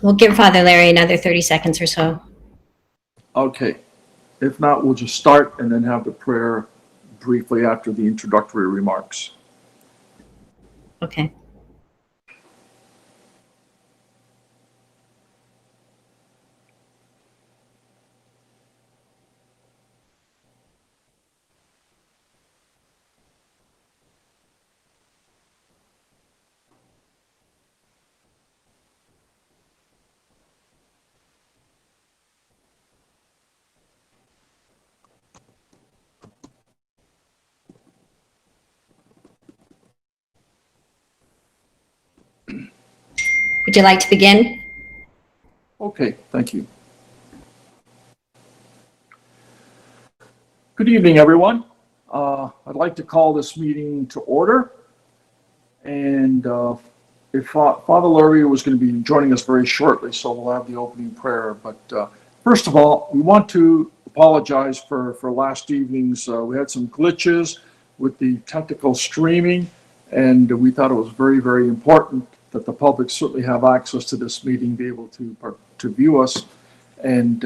We'll give Father Larry another 30 seconds or so. Okay. If not, we'll just start and then have the prayer briefly after the introductory remarks. Okay. Would you like to begin? Okay, thank you. Good evening, everyone. I'd like to call this meeting to order. And if Father Larry was going to be joining us very shortly, so we'll have the opening prayer. But first of all, we want to apologize for last evening's. We had some glitches with the technical streaming, and we thought it was very, very important that the public certainly have access to this meeting, be able to view us, and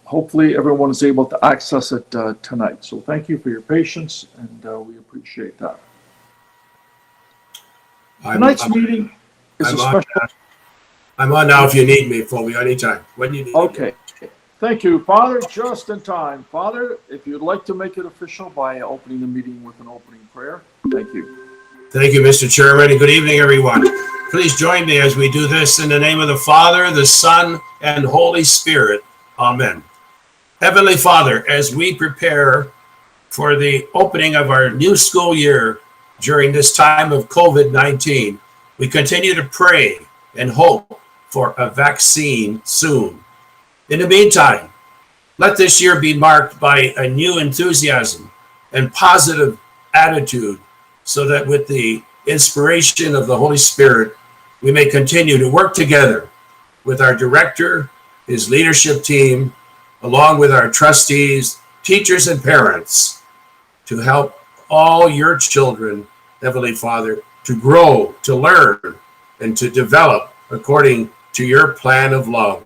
hopefully everyone is able to access it tonight. So thank you for your patience, and we appreciate that. Tonight's meeting is a special. I'm on now if you need me, Fulvio, anytime. When you need Okay. Me. Thank you, Father, just in time. Father, if you'd like to make it official by opening the meeting with an opening prayer, thank you. Thank you, Mr. Chairman, and good evening, everyone. Please join me as we do this in the name of the Father, the Son, and Holy Spirit. Amen. Heavenly Father, as we prepare for the opening of our new school year during this time of COVID-19, we continue to pray and hope for a vaccine soon. In the meantime, let this year be marked by a new enthusiasm and positive attitude, so that with the inspiration of the Holy Spirit, we may continue to work together with our director, his leadership team, along with our trustees, teachers, and parents, to help all your children, Heavenly Father, to grow, to learn, and to develop according to your plan of love.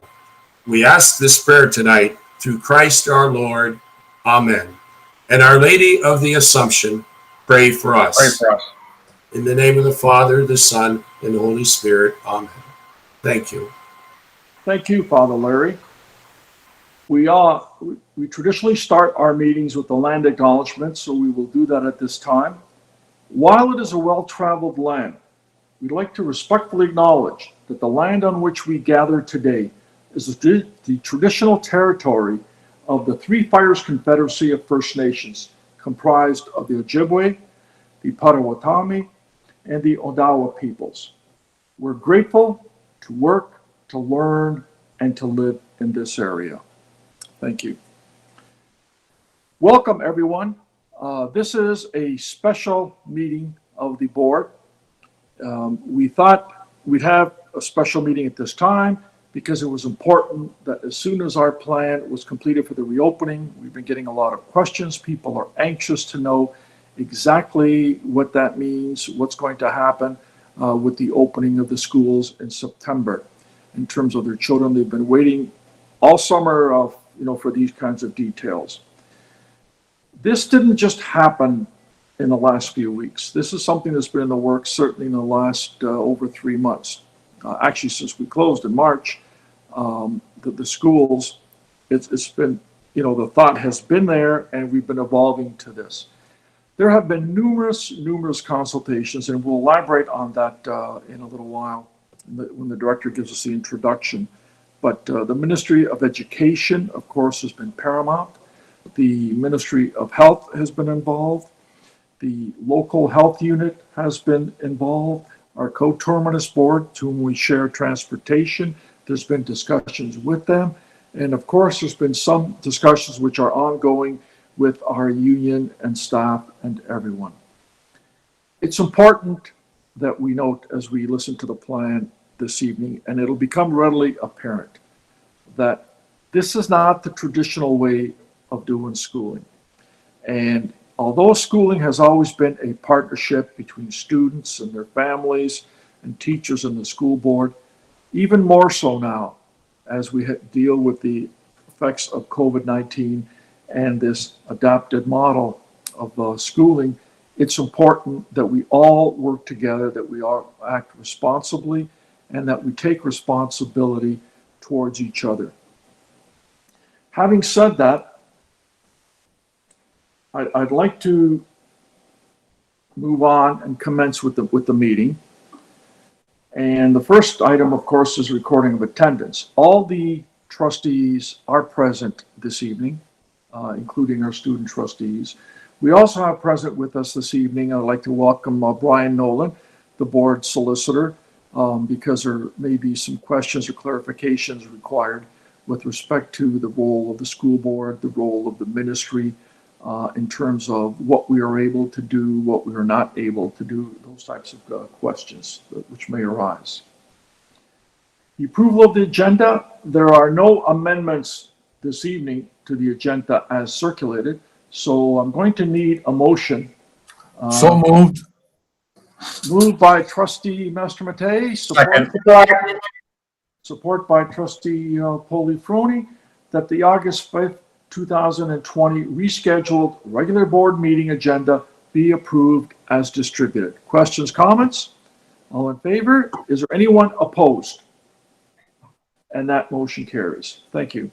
We ask this prayer tonight through Christ our Lord. Amen. And Our Lady of the Assumption, pray for us. Pray for us. In the name of the Father, the Son, and the Holy Spirit. Amen. Thank you. Thank you, Father Larry. We traditionally start our meetings with the land acknowledgement, so we will do that at this time. While it is a well-traveled land, we'd like to respectfully acknowledge that the land on which we gather today is the traditional territory of the Three Fires Confederacy of First Nations, comprised of the Ojibwe, the Potawatomi, and the Odawa peoples. We're grateful to work, to learn, and to live in this area. Thank you. Welcome, everyone. This is a special meeting of the board. We thought we'd have a special meeting at this time because it was important that as soon as our plan was completed for the reopening, we've been getting a lot of questions. People are anxious to know exactly what that means, what's going to happen with the opening of the schools in September. In terms of their children, they've been waiting all summer for these kinds of details. This didn't just happen in the last few weeks. This is something that's been in the works certainly in the last over 3 months. Actually, since we closed in March, the schools, it's been, the thought has been there, and we've been evolving to this. There have been numerous consultations, and we'll elaborate on that in a little while when the director gives us the introduction. But the Ministry of Education, of course, has been paramount. The Ministry of Health has been involved. The local health unit has been involved. Our coterminous board, to whom we share transportation, there's been discussions with them. And of course, there's been some discussions which are ongoing with our union and staff and everyone. It's important that we note as we listen to the plan this evening, and it'll become readily apparent that this is not the traditional way of doing schooling. And although schooling has always been a partnership between students and their families and teachers and the school board, even more so now as we deal with the effects of COVID-19 and this adapted model of schooling. It's important that we all work together, that we all act responsibly, and that we take responsibility towards each other. Having said that, I'd like to move on and commence with the meeting. And the first item, of course, is recording of attendance. All the trustees are present this evening, including our student trustees. We also have present with us this evening, I'd like to welcome Brian Nolan, the board solicitor, because there may be some questions or clarifications required with respect to the role of the school board, the role of the ministry, in terms of what we are able to do, what we are not able to do, those types of questions which may arise. The approval of the agenda, there are no amendments this evening to the agenda as circulated, so I'm going to need a motion. So moved. Moved by trustee Master Matei, support by trustee Polifroni, that the August 5th, 2020 rescheduled regular board meeting agenda be approved as distributed. Questions, comments? All in favor? Is there anyone opposed? And that motion carries. Thank you.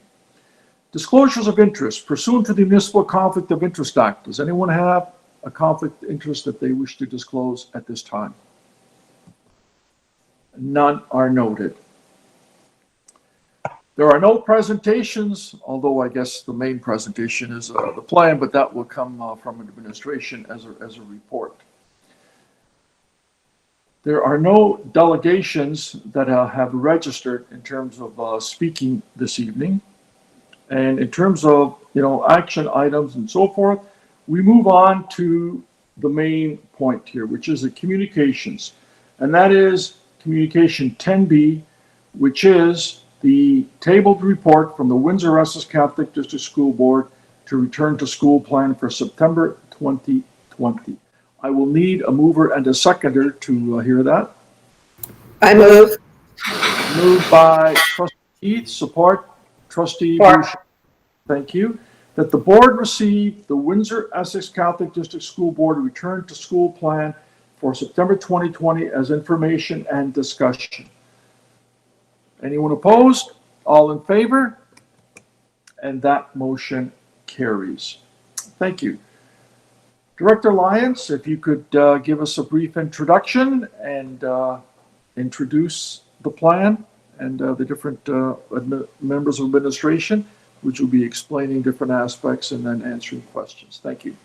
Disclosures of interest pursuant to the Municipal Conflict of Interest Act. Does anyone have a conflict of interest that they wish to disclose at this time? None are noted. There are no presentations, although I guess the main presentation is the plan, but that will come from administration as a report. There are no delegations that have registered in terms of speaking this evening. And in terms of, action items and so forth, we move on to the main point here, which is the communications. And that is communication 10B, which is the tabled report from the Windsor Essex Catholic District School Board to return to school plan for September 2020. I will need a mover and a seconder to hear that. I move. Moved by trustee Heath, support trustee Boucher. Thank you. That the board receive the Windsor Essex Catholic District School Board return to school plan for September 2020 as information and discussion. Anyone opposed? All in favor? And that motion carries. Thank you. Director Lyons, if you could give us a brief introduction and introduce the plan and the different members of administration, which will be explaining different aspects and then answering questions. Thank you.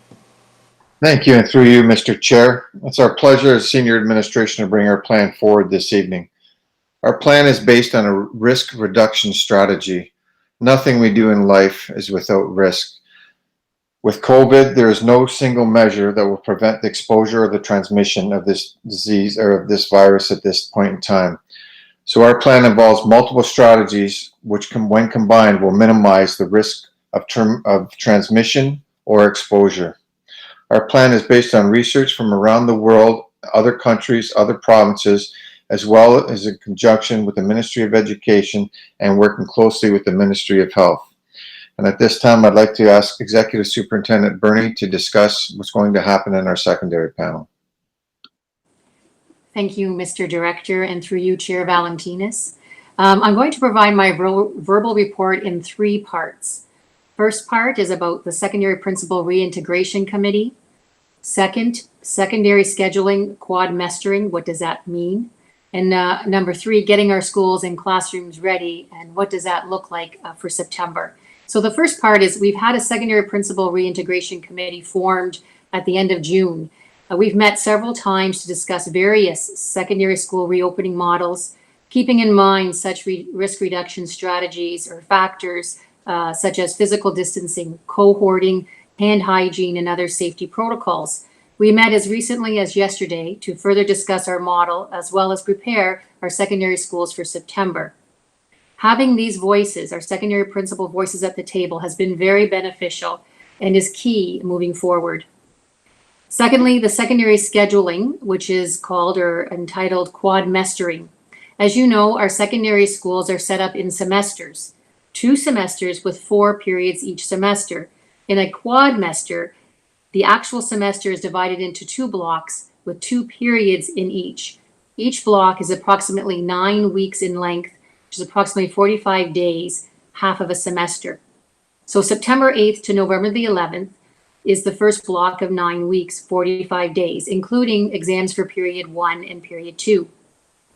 Thank you, and through you, Mr. Chair. It's our pleasure as senior administration to bring our plan forward this evening. Our plan is based on a risk reduction strategy. Nothing we do in life is without risk. With COVID, there is no single measure that will prevent the exposure or the transmission of this disease or of this virus at this point in time. So our plan involves multiple strategies, which when combined will minimize the risk of transmission or exposure. Our plan is based on research from around the world, other countries, other provinces, as well as in conjunction with the Ministry of Education and working closely with the Ministry of Health. And at this time, I'd like to ask Executive Superintendent Bernie to discuss what's going to happen in our secondary panel. Thank you, Mr. Director, and through you, Chair Valentinas. I'm going to provide my verbal report in 3 parts. First part is about the Secondary Principal Reintegration Committee. Second, secondary scheduling, quad mestering, what does that mean? And number 3, getting our schools and classrooms ready, and what does that look like for September? So the first part is we've had a Secondary Principal Reintegration Committee formed at the end of June. We've met several times to discuss various secondary school reopening models, keeping in mind such risk reduction strategies or factors such as physical distancing, cohorting, hand hygiene, and other safety protocols. We met as recently as yesterday to further discuss our model as well as prepare our secondary schools for September. Having these voices, our secondary principal voices at the table, has been very beneficial and is key moving forward. Secondly, the secondary scheduling, which is called or entitled quad mestering. As you know, our secondary schools are set up in semesters, 2 semesters with 4 periods each semester. In a quadmester, the actual semester is divided into 2 blocks with 2 periods in each. Each block is approximately 9 weeks in length, which is approximately 45 days, half of a semester. So September 8th to November the 11th is the first block of 9 weeks, 45 days, including exams for period 1 and period 2.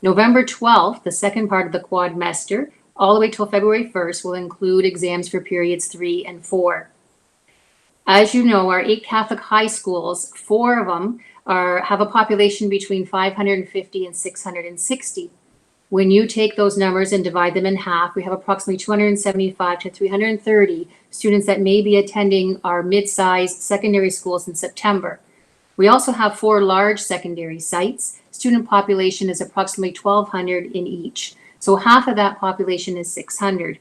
November 12th, the second part of the quadmester, all the way till February 1st, will include exams for periods 3 and 4. As you know, our 8 Catholic high schools, 4 of them have a population between 550 and 660. When you take those numbers and divide them in half, we have approximately 275 to 330 students that may be attending our mid-sized secondary schools in September. We also have 4 large secondary sites. Student population is approximately 1,200 in each. So half of that population is 600.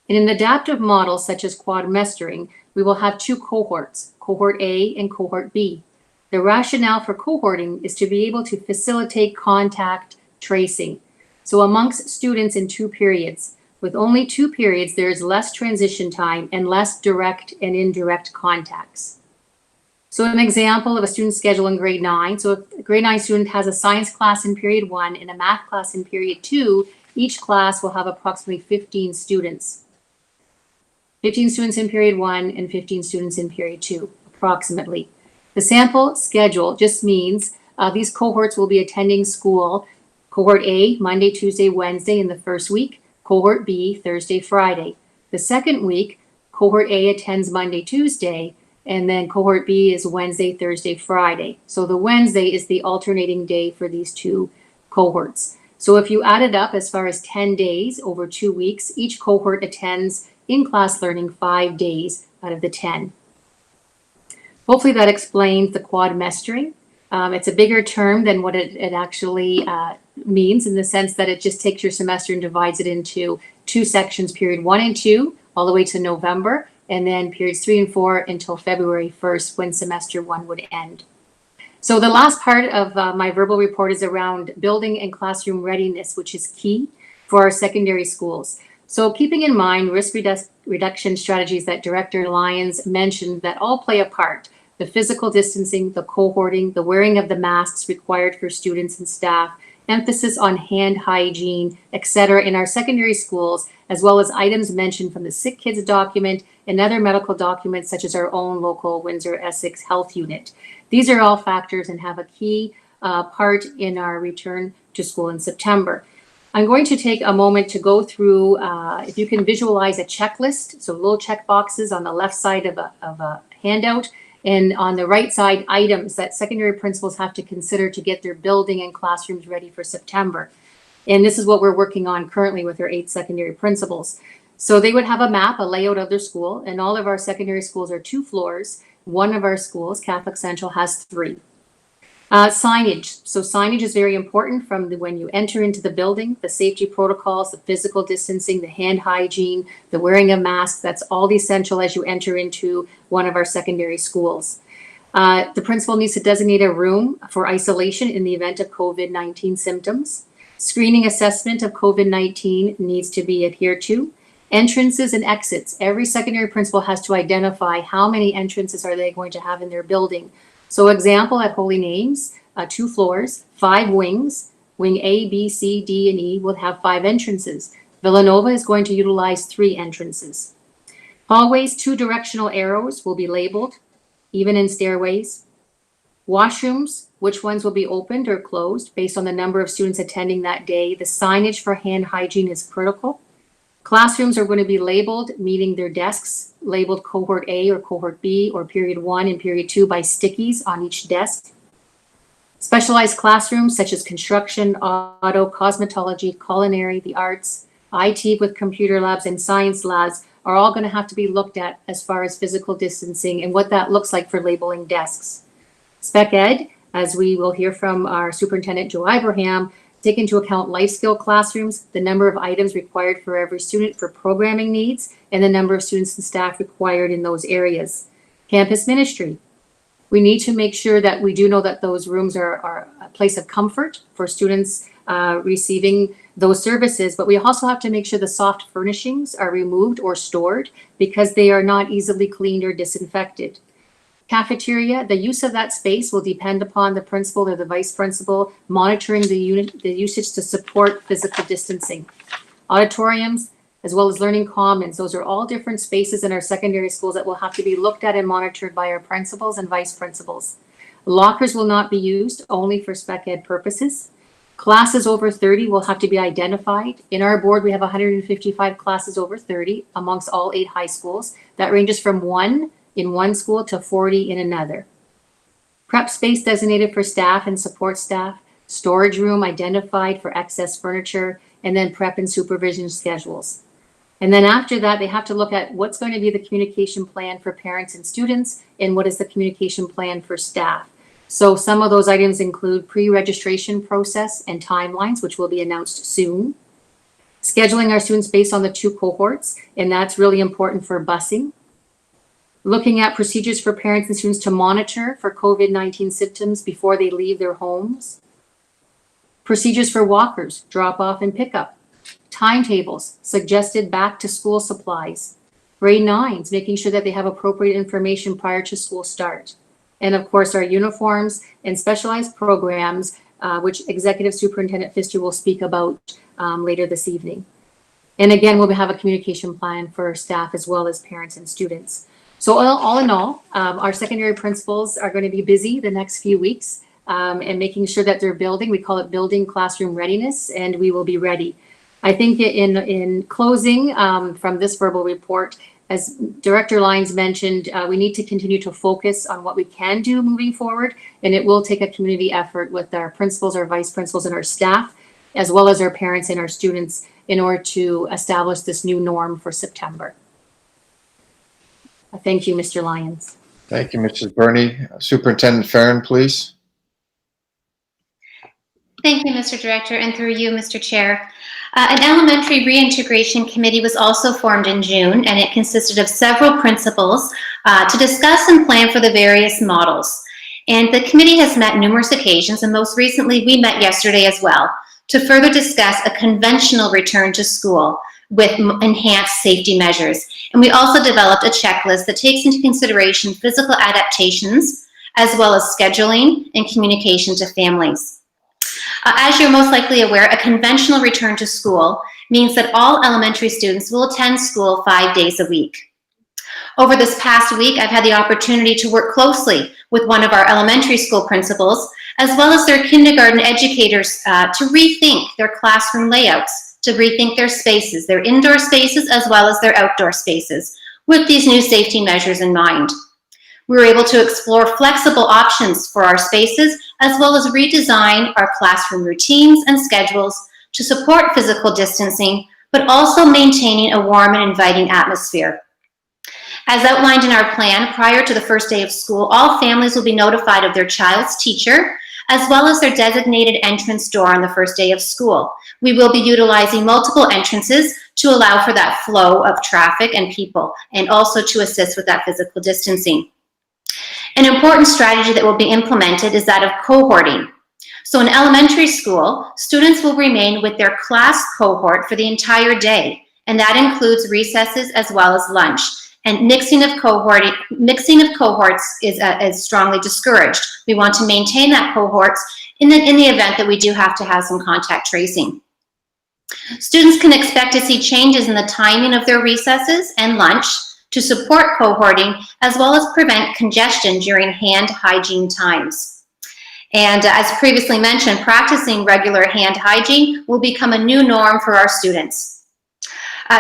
In an adaptive model such as quadmestering, we will have 2 cohorts, Cohort A and Cohort B. The rationale for cohorting is to be able to facilitate contact tracing. So amongst students in 2 periods, with only 2 periods, there is less transition time and less direct and indirect contacts. So an example of a student schedule in grade 9. So if a grade 9 student has a science class in period 1 and a math class in period 2, each class will have approximately 15 students. 15 students in period 1 and 15 students in period 2, approximately. The sample schedule just means these cohorts will be attending school. Cohort A, Monday, Tuesday, Wednesday in the first week. Cohort B, Thursday, Friday. The second week, Cohort A attends Monday, Tuesday, and then Cohort B is Wednesday, Thursday, Friday. So the Wednesday is the alternating day for these 2 cohorts. So if you add it up as far as 10 days over 2 weeks, each cohort attends in-class learning 5 days out of the 10. Hopefully that explains the quadmestering. It's a bigger term than what it actually means, in the sense that it just takes your semester and divides it into 2 sections, period 1 and 2, all the way to November, and then periods 3 and 4 until February 1st, when semester 1 would end. So the last part of my verbal report is around building and classroom readiness, which is key for our secondary schools. So keeping in mind risk reduction strategies that Director Lyons mentioned that all play a part: the physical distancing, the cohorting, the wearing of the masks required for students and staff, emphasis on hand hygiene, etc. in our secondary schools, as well as items mentioned from the Sick Kids document and other medical documents such as our own local Windsor Essex Health Unit. These are all factors and have a key part in our return to school in September. I'm going to take a moment to go through, if you can visualize a checklist, so little check boxes on the left side of a handout, and on the right side, items that secondary principals have to consider to get their building and classrooms ready for September. And this is what we're working on currently with our 8 secondary principals. So they would have a map, a layout of their school, and all of our secondary schools are 2 floors. One of our schools, Catholic Central, has 3. Signage. So signage is very important from when you enter into the building, the safety protocols, the physical distancing, the hand hygiene, the wearing of masks. That's all essential as you enter into one of our secondary schools. The principal needs to designate a room for isolation in the event of COVID-19 symptoms. Screening assessment of COVID-19 needs to be adhered to. Entrances and exits. Every secondary principal has to identify how many entrances are they going to have in their building. So example, at Holy Names, 2 floors, 5 wings. Wing A, B, C, D, and E will have 5 entrances. Villanova is going to utilize 3 entrances. Hallways, 2 directional arrows will be labeled, even in stairways. Washrooms, which ones will be opened or closed based on the number of students attending that day. The signage for hand hygiene is critical. Classrooms are going to be labeled, meaning their desks labeled Cohort A or Cohort B or period 1 and period 2 by stickies on each desk. Specialized classrooms such as construction, auto, cosmetology, culinary, the arts, IT with computer labs, and science labs are all going to have to be looked at as far as physical distancing and what that looks like for labeling desks. Spec Ed, as we will hear from our Superintendent Joe Ibrahim, take into account life skill classrooms, the number of items required for every student for programming needs, and the number of students and staff required in those areas. Campus ministry. We need to make sure that we do know that those rooms are a place of comfort for students receiving those services, but we also have to make sure the soft furnishings are removed or stored because they are not easily cleaned or disinfected. Cafeteria, the use of that space will depend upon the principal or the vice principal monitoring the usage to support physical distancing. Auditoriums, as well as learning commons, those are all different spaces in our secondary schools that will have to be looked at and monitored by our principals and vice principals. Lockers will not be used, only for spec ed purposes. Classes over 30 will have to be identified. In our board, we have 155 classes over 30 amongst all 8 high schools. That ranges from 1 in one school to 40 in another. Prep space designated for staff and support staff. Storage room identified for excess furniture, and then prep and supervision schedules. And then after that, they have to look at what's going to be the communication plan for parents and students, and what is the communication plan for staff. So some of those items include pre-registration process and timelines, which will be announced soon. Scheduling our students based on the 2 cohorts, and that's really important for busing. Looking at procedures for parents and students to monitor for COVID-19 symptoms before they leave their homes. Procedures for walkers, drop off and pickup. Timetables, suggested back to school supplies. Grade 9s, making sure that they have appropriate information prior to school start. And of course, our uniforms and specialized programs, which Executive Superintendent Pfister will speak about later this evening. And again, we'll have a communication plan for staff as well as parents and students. So all in all, our secondary principals are going to be busy the next few weeks and making sure that they're building. We call it building classroom readiness, and we will be ready. I think in closing from this verbal report, as Director Lyons mentioned, we need to continue to focus on what we can do moving forward, and it will take a community effort with our principals, our vice principals, and our staff, as well as our parents and our students in order to establish this new norm for September. Thank you, Mr. Lyons. Thank you, Mrs. Burney. Superintendent Farron, please. Thank you, Mr. Director, and through you, Mr. Chair. An elementary reintegration committee was also formed in June, and it consisted of several principals to discuss and plan for the various models. And the committee has met numerous occasions, and most recently we met yesterday as well to further discuss a conventional return to school with enhanced safety measures. And we also developed a checklist that takes into consideration physical adaptations, as well as scheduling and communication to families. As you're most likely aware, a conventional return to school means that all elementary students will attend school 5 days a week. Over this past week, I've had the opportunity to work closely with one of our elementary school principals, as well as their kindergarten educators to rethink their classroom layouts, to rethink their spaces, their indoor spaces, as well as their outdoor spaces, with these new safety measures in mind. We were able to explore flexible options for our spaces, as well as redesign our classroom routines and schedules to support physical distancing, but also maintaining a warm and inviting atmosphere. As outlined in our plan, prior to the first day of school, all families will be notified of their child's teacher, as well as their designated entrance door on the first day of school. We will be utilizing multiple entrances to allow for that flow of traffic and people, and also to assist with that physical distancing. An important strategy that will be implemented is that of cohorting. So in elementary school, students will remain with their class cohort for the entire day, and that includes recesses as well as lunch. And mixing of cohorts is strongly discouraged. We want to maintain that cohorts in the event that we do have to have some contact tracing. Students can expect to see changes in the timing of their recesses and lunch to support cohorting, as well as prevent congestion during hand hygiene times. And as previously mentioned, practicing regular hand hygiene will become a new norm for our students.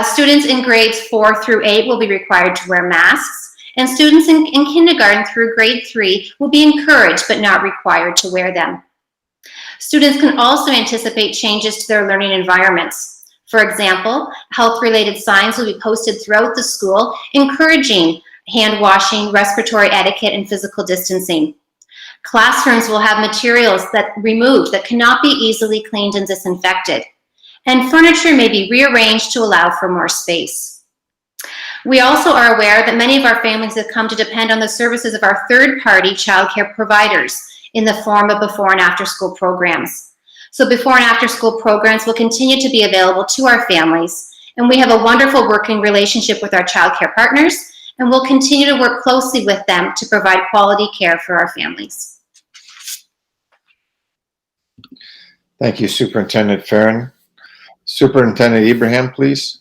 Students in grades 4 through 8 will be required to wear masks, and students in kindergarten through grade 3 will be encouraged but not required to wear them. Students can also anticipate changes to their learning environments. For example, health-related signs will be posted throughout the school, encouraging hand washing, respiratory etiquette, and physical distancing. Classrooms will have materials that cannot be easily cleaned and disinfected. And furniture may be rearranged to allow for more space. We also are aware that many of our families have come to depend on the services of our third-party childcare providers in the form of before and after school programs. So before and after school programs will continue to be available to our families. And we have a wonderful working relationship with our childcare partners, and we'll continue to work closely with them to provide quality care for our families. Thank you, Superintendent Farron. Superintendent Ibrahim, please.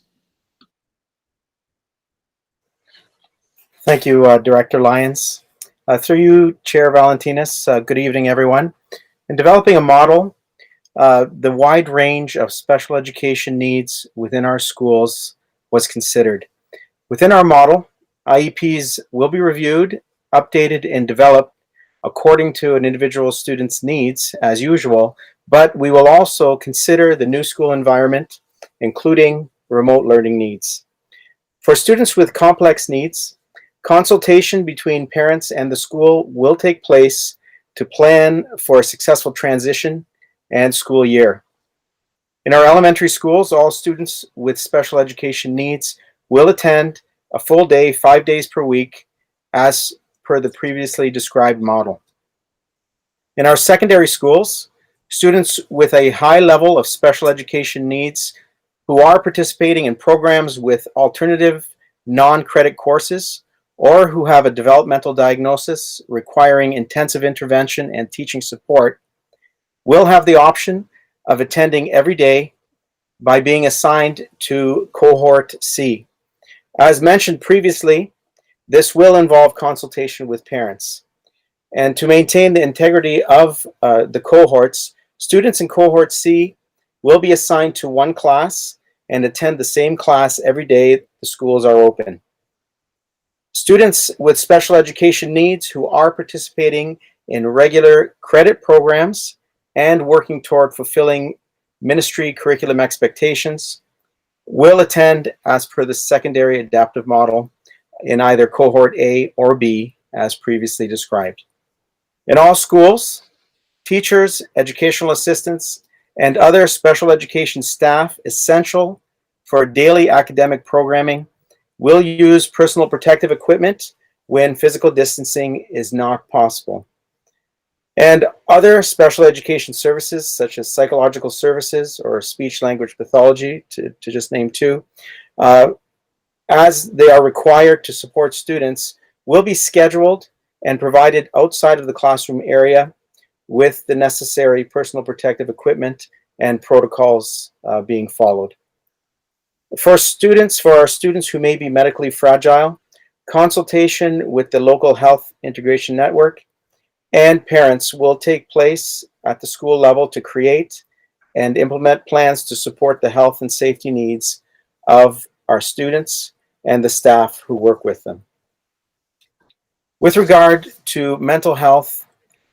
Thank you, Director Lyons. Through you, Chair Valentinas, good evening, everyone. In developing a model, the wide range of special education needs within our schools was considered. Within our model, IEPs will be reviewed, updated, and developed according to an individual student's needs, as usual, but we will also consider the new school environment, including remote learning needs. For students with complex needs, consultation between parents and the school will take place to plan for a successful transition and school year. In our elementary schools, all students with special education needs will attend a full day, 5 days per week, as per the previously described model. In our secondary schools, students with a high level of special education needs who are participating in programs with alternative non-credit courses or who have a developmental diagnosis requiring intensive intervention and teaching support will have the option of attending every day by being assigned to Cohort C. As mentioned previously, this will involve consultation with parents. And to maintain the integrity of the cohorts, students in Cohort C will be assigned to one class and attend the same class every day the schools are open. Students with special education needs who are participating in regular credit programs and working toward fulfilling ministry curriculum expectations will attend as per the secondary adaptive model in either Cohort A or B, as previously described. In all schools, teachers, educational assistants, and other special education staff essential for daily academic programming will use personal protective equipment when physical distancing is not possible. And other special education services, such as psychological services or speech language pathology, to just name two, as they are required to support students, will be scheduled and provided outside of the classroom area with the necessary personal protective equipment and protocols being followed. For our students who may be medically fragile, consultation with the local health integration network and parents will take place at the school level to create and implement plans to support the health and safety needs of our students and the staff who work with them. With regard to mental health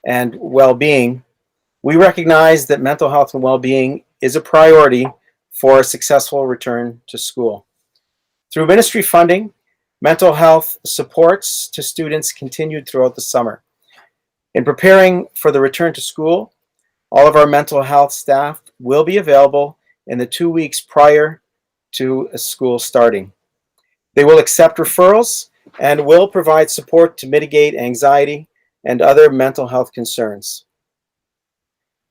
and well-being, we recognize that mental health and well-being is a priority for a successful return to school. Through ministry funding, mental health supports to students continued throughout the summer. In preparing for the return to school, all of our mental health staff will be available in the 2 weeks prior to school starting. They will accept referrals and will provide support to mitigate anxiety and other mental health concerns.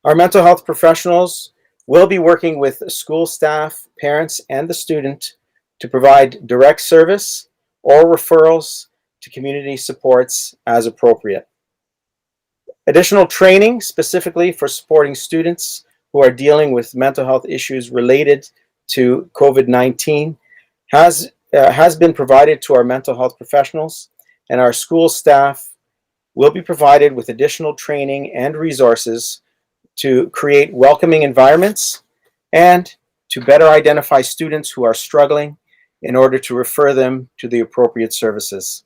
Our mental health professionals will be working with school staff, parents, and the student to provide direct service or referrals to community supports as appropriate. Additional training specifically for supporting students who are dealing with mental health issues related to COVID-19 has been provided to our mental health professionals, and our school staff will be provided with additional training and resources to create welcoming environments and to better identify students who are struggling in order to refer them to the appropriate services.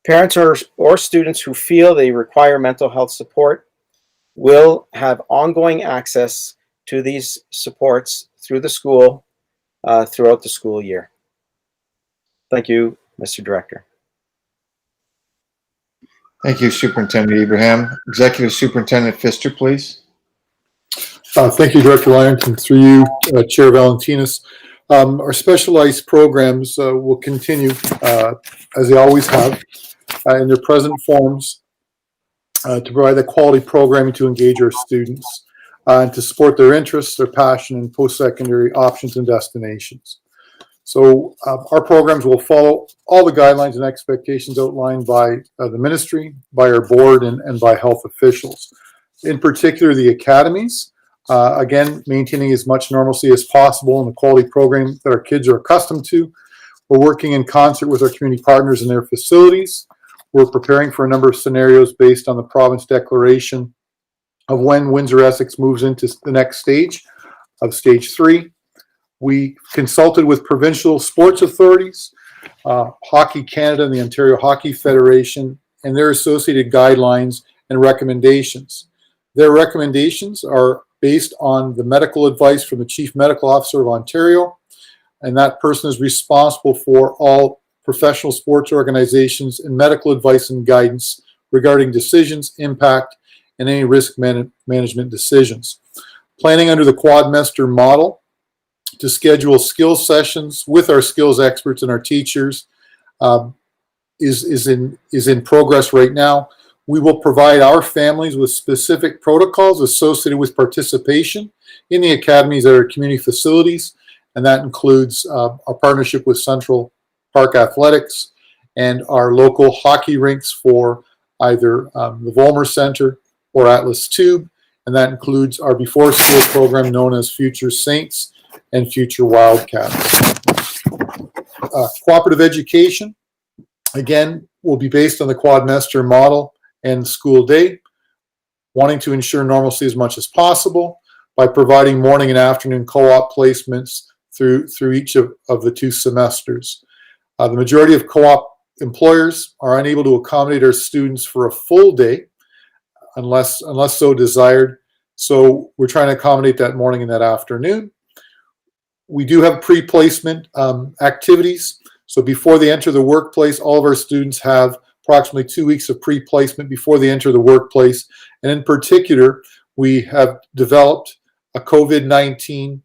Parents or students who feel they require mental health support will have ongoing access to these supports through the school throughout the school year. Thank you, Mr. Director. Thank you, Superintendent Ibrahim. Executive Superintendent Pfister, please. Thank you, Director Lyons, and through you, Chair Valentinas. Our specialized programs will continue, as they always have, in their present forms to provide the quality programming to engage our students. and to support their interests, their passion, and post-secondary options and destinations. So our programs will follow all the guidelines and expectations outlined by the ministry, by our board, and by health officials. In particular, the academies, again, maintaining as much normalcy as possible in the quality program that our kids are accustomed to. We're working in concert with our community partners in their facilities. We're preparing for a number of scenarios based on the province declaration of when Windsor Essex moves into the next stage of stage 3. We consulted with provincial sports authorities, Hockey Canada and the Ontario Hockey Federation, and their associated guidelines and recommendations. Their recommendations are based on the medical advice from the Chief Medical Officer of Ontario, and that person is responsible for all professional sports organizations and medical advice and guidance regarding decisions, impact, and any risk management decisions. Planning under the quadmester model to schedule skills sessions with our skills experts and our teachers is in progress right now. We will provide our families with specific protocols associated with participation in the academies at our community facilities, and that includes our partnership with Central Park Athletics and our local hockey rinks for either the Volmer Center or Atlas Tube, and that includes our before school program known as Future Saints and Future Wildcats. Cooperative education, again, will be based on the quadmester model and school day, wanting to ensure normalcy as much as possible by providing morning and afternoon co-op placements through each of the 2 semesters. The majority of co-op employers are unable to accommodate our students for a full day unless so desired. So we're trying to accommodate that morning and that afternoon. We do have pre-placement activities. So before they enter the workplace, all of our students have approximately 2 weeks of pre-placement before they enter the workplace. And in particular, we have developed a COVID-19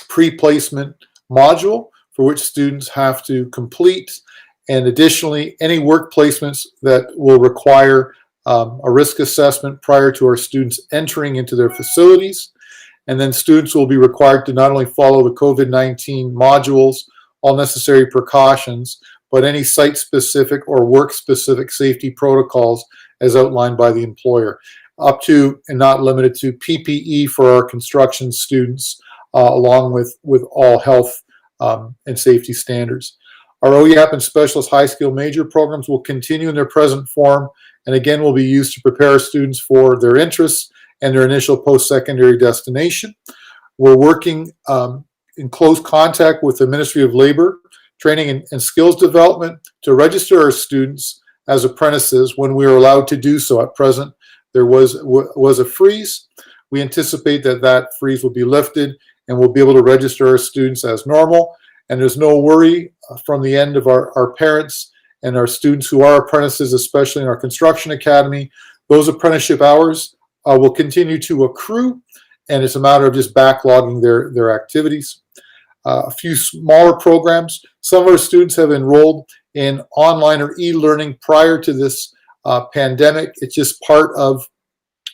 pre-placement module for which students have to complete. And additionally, any work placements that will require a risk assessment prior to our students entering into their facilities. And then students will be required to not only follow the COVID-19 modules, all necessary precautions, but any site-specific or work-specific safety protocols as outlined by the employer, up to and not limited to PPE for our construction students, along with all health and safety standards. Our OEAP and Specialist High Skill Major programs will continue in their present form, and again will be used to prepare students for their interests and their initial post-secondary destination. We're working in close contact with the Ministry of Labor, Training and Skills Development to register our students as apprentices when we are allowed to do so. At present, there was a freeze. We anticipate that freeze will be lifted and we'll be able to register our students as normal. And there's no worry from the end of our parents and our students who are apprentices, especially in our construction academy. Those apprenticeship hours will continue to accrue, and it's a matter of just backlogging their activities. A few smaller programs. Some of our students have enrolled in online or e-learning prior to this pandemic. It's just part of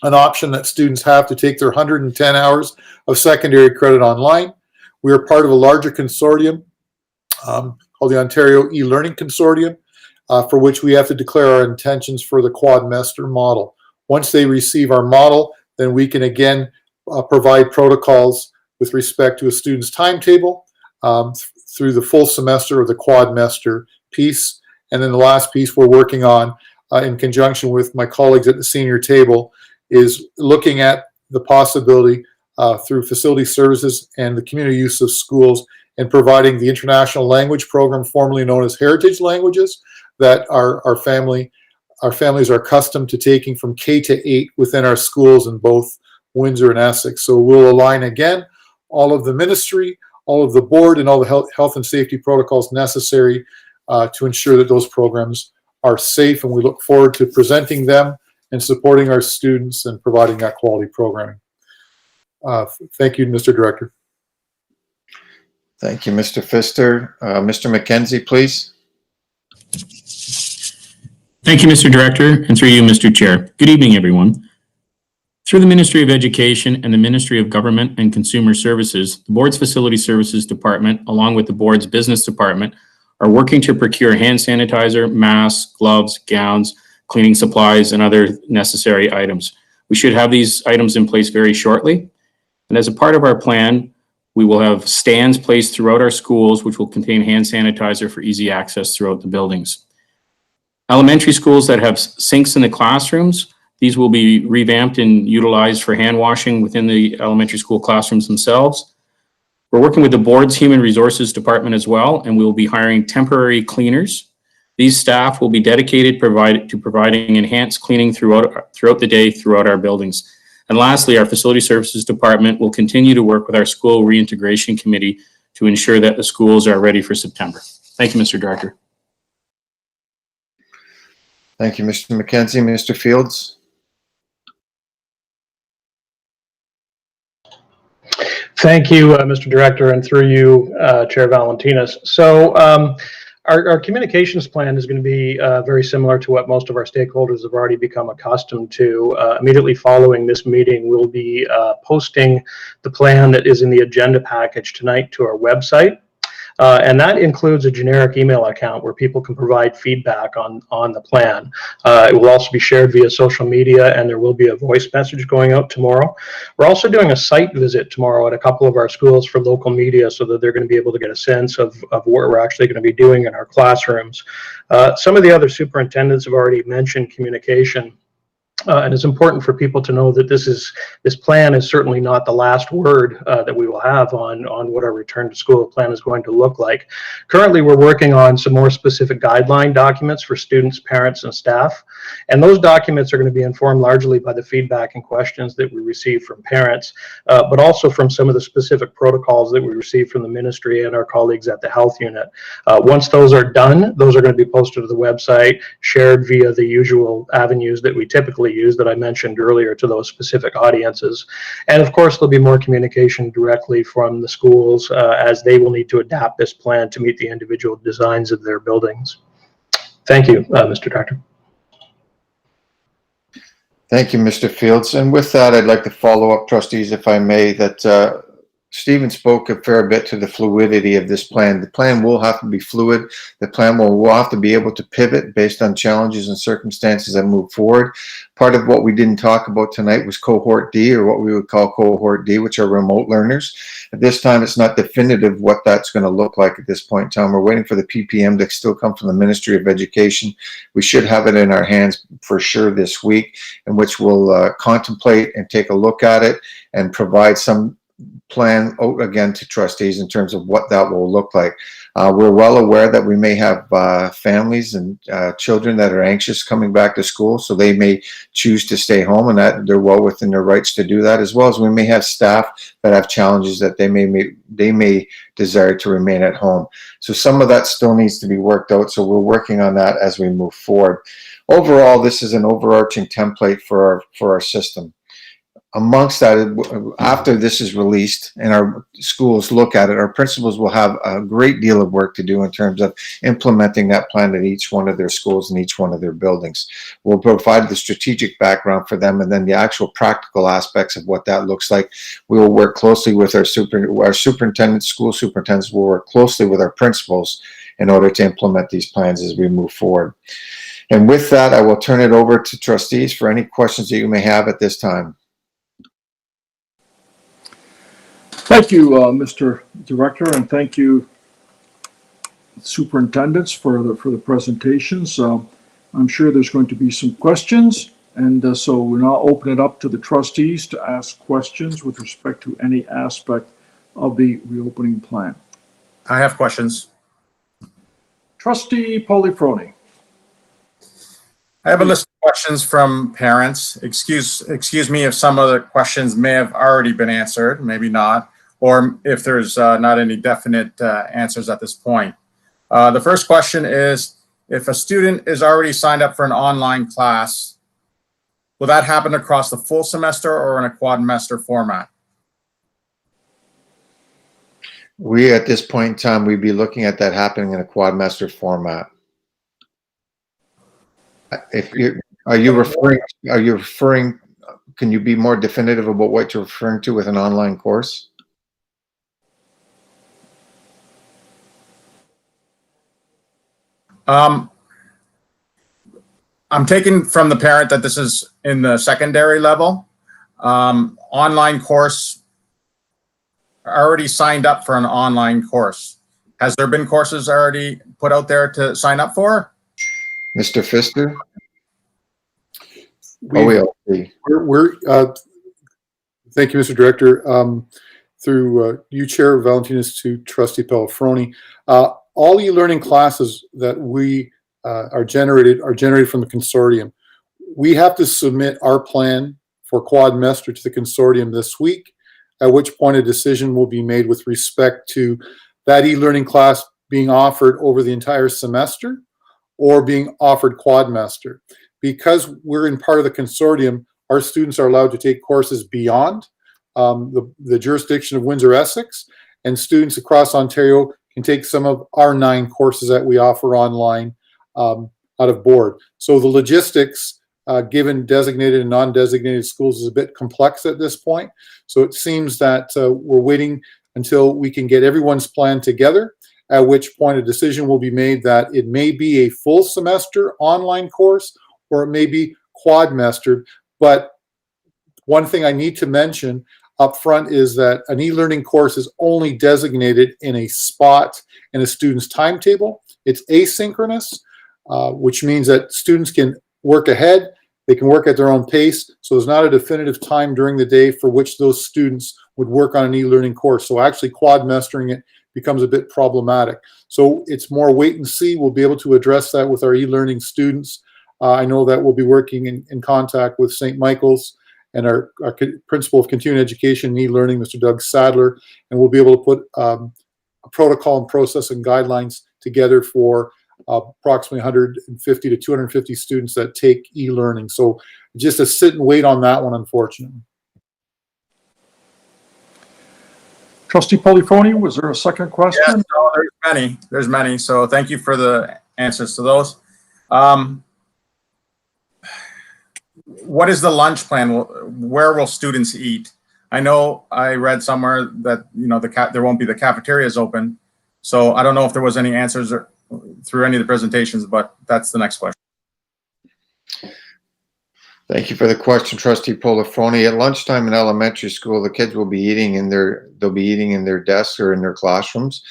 an option that students have to take their 110 hours of secondary credit online. We are part of a larger consortium called the Ontario E-Learning Consortium, for which we have to declare our intentions for the quadmester model. Once they receive our model, then we can again provide protocols with respect to a student's timetable through the full semester or the quadmester piece. And then the last piece we're working on in conjunction with my colleagues at the senior table is looking at the possibility through facility services and the community use of schools and providing the international language program, formerly known as heritage languages, that our families are accustomed to taking from K to 8 within our schools in both Windsor and Essex. So we'll align again all of the ministry, all of the board, and all the health and safety protocols necessary to ensure that those programs are safe. And we look forward to presenting them and supporting our students and providing that quality programming. Thank you, Mr. Director. Thank you, Mr. Pfister. Mr. McKenzie, please. Thank you, Mr. Director, and through you, Mr. Chair. Good evening, everyone. Through the Ministry of Education and the Ministry of Government and Consumer Services, the Board's Facility Services Department, along with the Board's Business Department, are working to procure hand sanitizer, masks, gloves, gowns, cleaning supplies, and other necessary items. We should have these items in place very shortly. And as a part of our plan, we will have stands placed throughout our schools, which will contain hand sanitizer for easy access throughout the buildings. Elementary schools that have sinks in the classrooms, these will be revamped and utilized for hand washing within the elementary school classrooms themselves. We're working with the Board's Human Resources Department as well, and we will be hiring temporary cleaners. These staff will be dedicated to providing enhanced cleaning throughout the day throughout our buildings. And lastly, our Facility Services Department will continue to work with our School Reintegration Committee to ensure that the schools are ready for September. Thank you, Mr. Director. Thank you, Mr. McKenzie. Mr. Fields? Thank you, Mr. Director, and through you, Chair Valentinas. So our communications plan is going to be very similar to what most of our stakeholders have already become accustomed to. Immediately following this meeting, we'll be posting the plan that is in the agenda package tonight to our website. And that includes a generic email account where people can provide feedback on the plan. It will also be shared via social media, and there will be a voice message going out tomorrow. We're also doing a site visit tomorrow at a couple of our schools for local media so that they're going to be able to get a sense of what we're actually going to be doing in our classrooms. Some of the other superintendents have already mentioned communication. And it's important for people to know that this plan is certainly not the last word that we will have on what our return to school plan is going to look like. Currently, we're working on some more specific guideline documents for students, parents, and staff. And those documents are going to be informed largely by the feedback and questions that we receive from parents, but also from some of the specific protocols that we receive from the ministry and our colleagues at the health unit. Once those are done, those are going to be posted to the website, shared via the usual avenues that we typically use that I mentioned earlier to those specific audiences. And of course, there'll be more communication directly from the schools as they will need to adapt this plan to meet the individual designs of their buildings. Thank you, Mr. Director. Thank you, Mr. Fields. And with that, I'd like to follow up, trustees, if I may, that Stephen spoke a fair bit to the fluidity of this plan. The plan will have to be fluid. The plan will have to be able to pivot based on challenges and circumstances that move forward. Part of what we didn't talk about tonight was Cohort D, or what we would call Cohort D, which are remote learners. At this time, it's not definitive what that's going to look like at this point in time. We're waiting for the PPM to still come from the Ministry of Education. We should have it in our hands for sure this week, in which we'll contemplate and take a look at it and provide some plan out again to trustees in terms of what that will look like. We're well aware that we may have families and children that are anxious coming back to school, so they may choose to stay home, and that they're well within their rights to do that, as well as we may have staff that have challenges that they may desire to remain at home. So some of that still needs to be worked out, so we're working on that as we move forward. Overall, this is an overarching template for our system. Amongst that, after this is released and our schools look at it, our principals will have a great deal of work to do in terms of implementing that plan at each one of their schools and each one of their buildings. We'll provide the strategic background for them, and then the actual practical aspects of what that looks like. We will work closely with our superintendents, school superintendents will work closely with our principals in order to implement these plans as we move forward. And with that, I will turn it over to trustees for any questions that you may have at this time. Thank you, Mr. Director, and thank you, superintendents, for the presentations. I'm sure there's going to be some questions, and so we'll now open it up to the trustees to ask questions with respect to any aspect of the reopening plan. I have questions. Trustee Polifroni. I have a list of questions from parents. Excuse me if some of the questions may have already been answered, maybe not, or if there's not any definite answers at this point. The first question is, if a student is already signed up for an online class, will that happen across the full semester or in a quadrimester format? We, at this point in time, we'd be looking at that happening in a quadrimester format. If you are you referring can you be more definitive about what you're referring to with an online course? I'm taking from the parent that this is in the secondary level. Online course, already signed up for an online course. Has there been courses already put out there to sign up for? Mr. Pfister? Thank you, Mr. Director. Through you, Chair Valentinus, to Trustee Pelafroni, all e-learning classes that we are generated from the consortium. We have to submit our plan for quadmester to the consortium this week, at which point a decision will be made with respect to that e-learning class being offered over the entire semester or being offered quadmester. Because we're in part of the consortium, our students are allowed to take courses beyond the jurisdiction of Windsor, Essex, and students across Ontario can take some of our 9 courses that we offer online out of board. So the logistics, given designated and non-designated schools, is a bit complex at this point. So it seems that we're waiting until we can get everyone's plan together, at which point a decision will be made that it may be a full semester online course or it may be quadmester. But one thing I need to mention up front is that an e-learning course is only designated in a spot in a student's timetable. It's asynchronous, which means that students can work ahead. They can work at their own pace. So there's not a definitive time during the day for which those students would work on an e-learning course. So actually quadmestering it becomes a bit problematic. So it's more wait and see. We'll be able to address that with our e-learning students. I know that we'll be working in contact with St. Michael's and our Principal of Continuing Education and E-Learning, Mr. Doug Sadler, and we'll be able to put a protocol and process and guidelines together for approximately 150 to 250 students that take e-learning. So just a sit and wait on that one, unfortunately. Trustee Polifroni, was there a second question? Yes, no, there's many. So thank you for the answers to those. What is the lunch plan? Where will students eat? I know I read somewhere that, you know, there won't be the cafeterias open. So I don't know if there was any answers through any of the presentations, but that's the next question. Thank you for the question, Trustee Polifroni. At lunchtime in elementary school, the kids will be eating in their desks or in their classrooms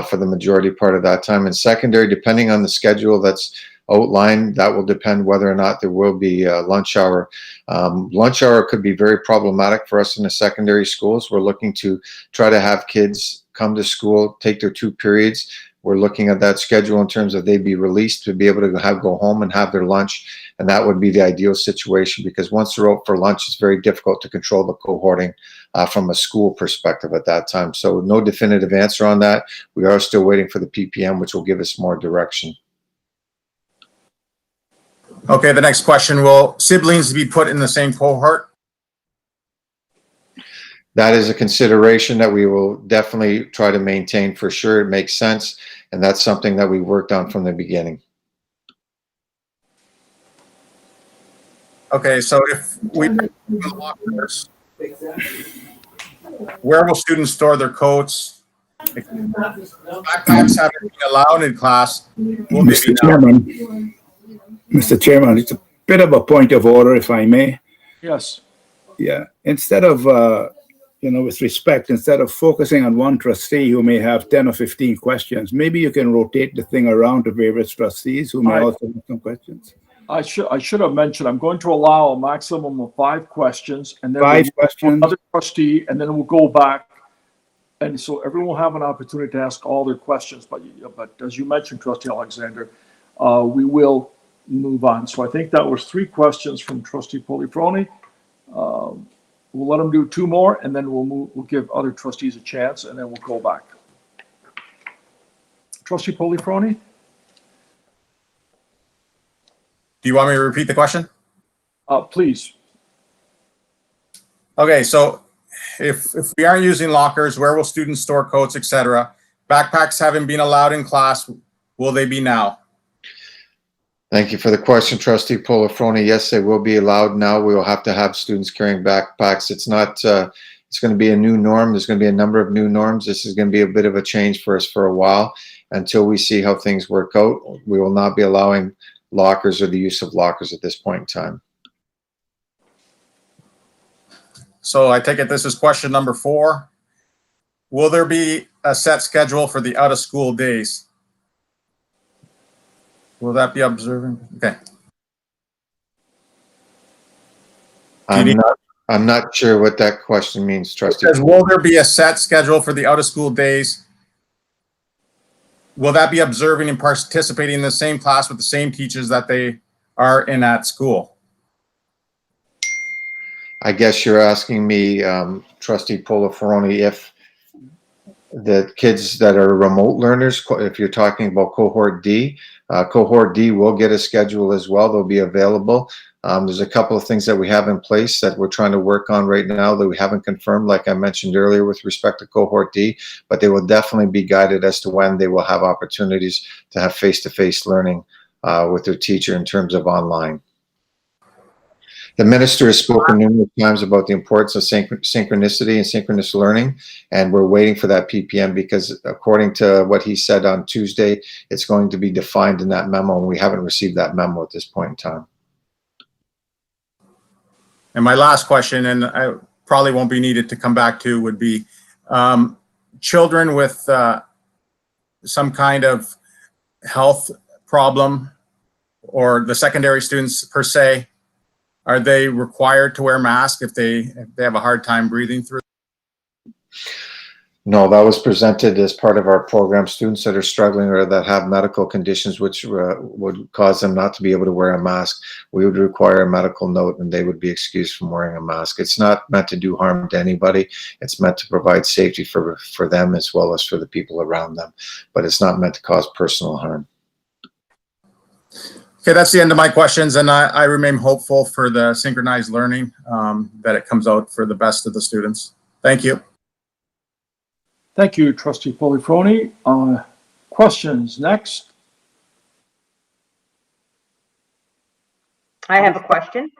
for the majority part of that time. In secondary, depending on the schedule that's outlined, that will depend whether or not there will be lunch hour. Lunch hour could be very problematic for us in the secondary schools. We're looking to try to have kids come to school, take their 2 periods. We're looking at that schedule in terms of they be released to be able to go home and have their lunch. And that would be the ideal situation, because once they're out for lunch, it's very difficult to control the cohorting from a school perspective at that time. So no definitive answer on that. We are still waiting for the PPM, which will give us more direction. Okay, the next question, will siblings be put in the same cohort? That is a consideration that we will definitely try to maintain for sure. It makes sense. And that's something that we worked on from the beginning. Okay, so if we put the lockers, where will students store their coats? If backpacks haven't been allowed in class, will they be now? Mr. Chairman, it's a bit of a point of order, if I may. Yes. Yeah. Instead of, with respect, instead of focusing on one trustee who may have 10 or 15 questions, maybe you can rotate the thing around to various trustees who may also have some questions. I should have mentioned, I'm going to allow a maximum of 5 questions, and then 5 questions. Another trustee, and then we'll go back. And so everyone will have an opportunity to ask all their questions. But as you mentioned, Trustee Alexander, we will move on. So I think that was 3 questions from Trustee Polifroni. We'll let them do 2 more, and then we'll give other trustees a chance, and then we'll go back. Trustee Polifroni? Do you want me to repeat the question? Please. Okay, so if we aren't using lockers, where will students store coats, etc.? Backpacks haven't been allowed in class. Will they be now? Thank you for the question, Trustee Polifroni. Yes, they will be allowed now. We will have to have students carrying backpacks. It's not, it's going to be a new norm. There's going to be a number of new norms. This is going to be a bit of a change for us for a while until we see how things work out. We will not be allowing lockers or the use of lockers at this point in time. So I take it this is question number 4. Will there be a set schedule for the out-of-school days? Will that be observing? Okay. I'm not sure what that question means, Trustee. Because will there be a set schedule for the out-of-school days? Will that be observing and participating in the same class with the same teachers that they are in at school? I guess you're asking me, Trustee Polifroni, if the kids that are remote learners, if you're talking about Cohort D, Cohort D will get a schedule as well. They'll be available. There's a couple of things that we have in place that we're trying to work on right now that we haven't confirmed, like I mentioned earlier, with respect to Cohort D, but they will definitely be guided as to when they will have opportunities to have face-to-face learning with their teacher in terms of online. The minister has spoken numerous times about the importance of synchronicity and synchronous learning, and we're waiting for that PPM because according to what he said on Tuesday, it's going to be defined in that memo, and we haven't received that memo at this point in time. And my last question, and I probably won't be needed to come back to, would be children with some kind of health problem, or the secondary students per se, are they required to wear masks if they have a hard time breathing through? No, that was presented as part of our program. Students that are struggling or that have medical conditions which would cause them not to be able to wear a mask, we would require a medical note and they would be excused from wearing a mask. It's not meant to do harm to anybody. It's meant to provide safety for them as well as for the people around them, but it's not meant to cause personal harm. Okay, that's the end of my questions, and I remain hopeful for the synchronized learning, that it comes out for the best of the students. Thank you. Thank you, Trustee Polifroni. Questions next? I have a question.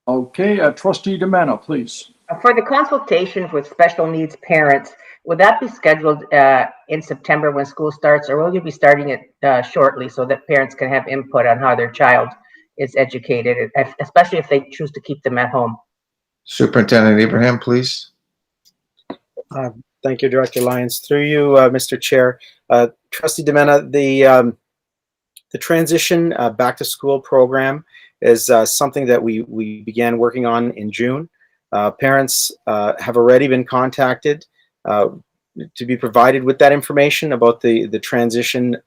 Okay, Trustee DeMena, please. For the consultations with special needs parents, would that be scheduled in September when school starts, or will you be starting it shortly so that parents can have input on how their child is educated, especially if they choose to keep them at home? Superintendent Ibrahim, please. Thank you, Director Lyons. Through you, Mr. Chair. Trustee DeMena, the transition back to school program is something that we began working on in June. Parents have already been contacted to be provided with that information about the transition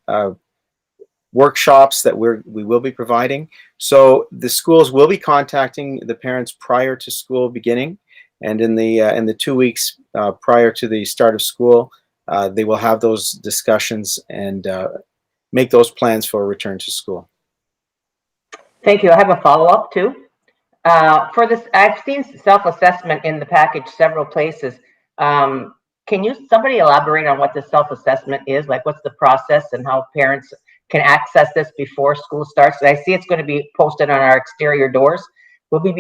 workshops that we will be providing. So the schools will be contacting the parents prior to school beginning, and in the 2 weeks prior to the start of school, they will have those discussions and make those plans for a return to school. Thank you. I have a follow-up too. For this, I've seen self-assessment in the package several places. Can somebody elaborate on what the self-assessment is? Like, what's the process and how parents can access this before school starts? I see it's going to be posted on our exterior doors. Will we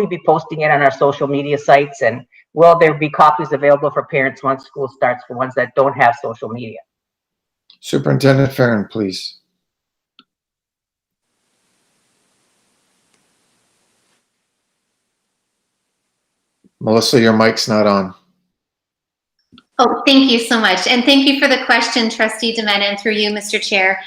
be posting it on our social media sites? And will there be copies available for parents once school starts for ones that don't have social media? Superintendent Farron, please. Melissa, your mic's not on. Oh, thank you so much. And thank you for the question, Trustee DeMena, and through you, Mr. Chair.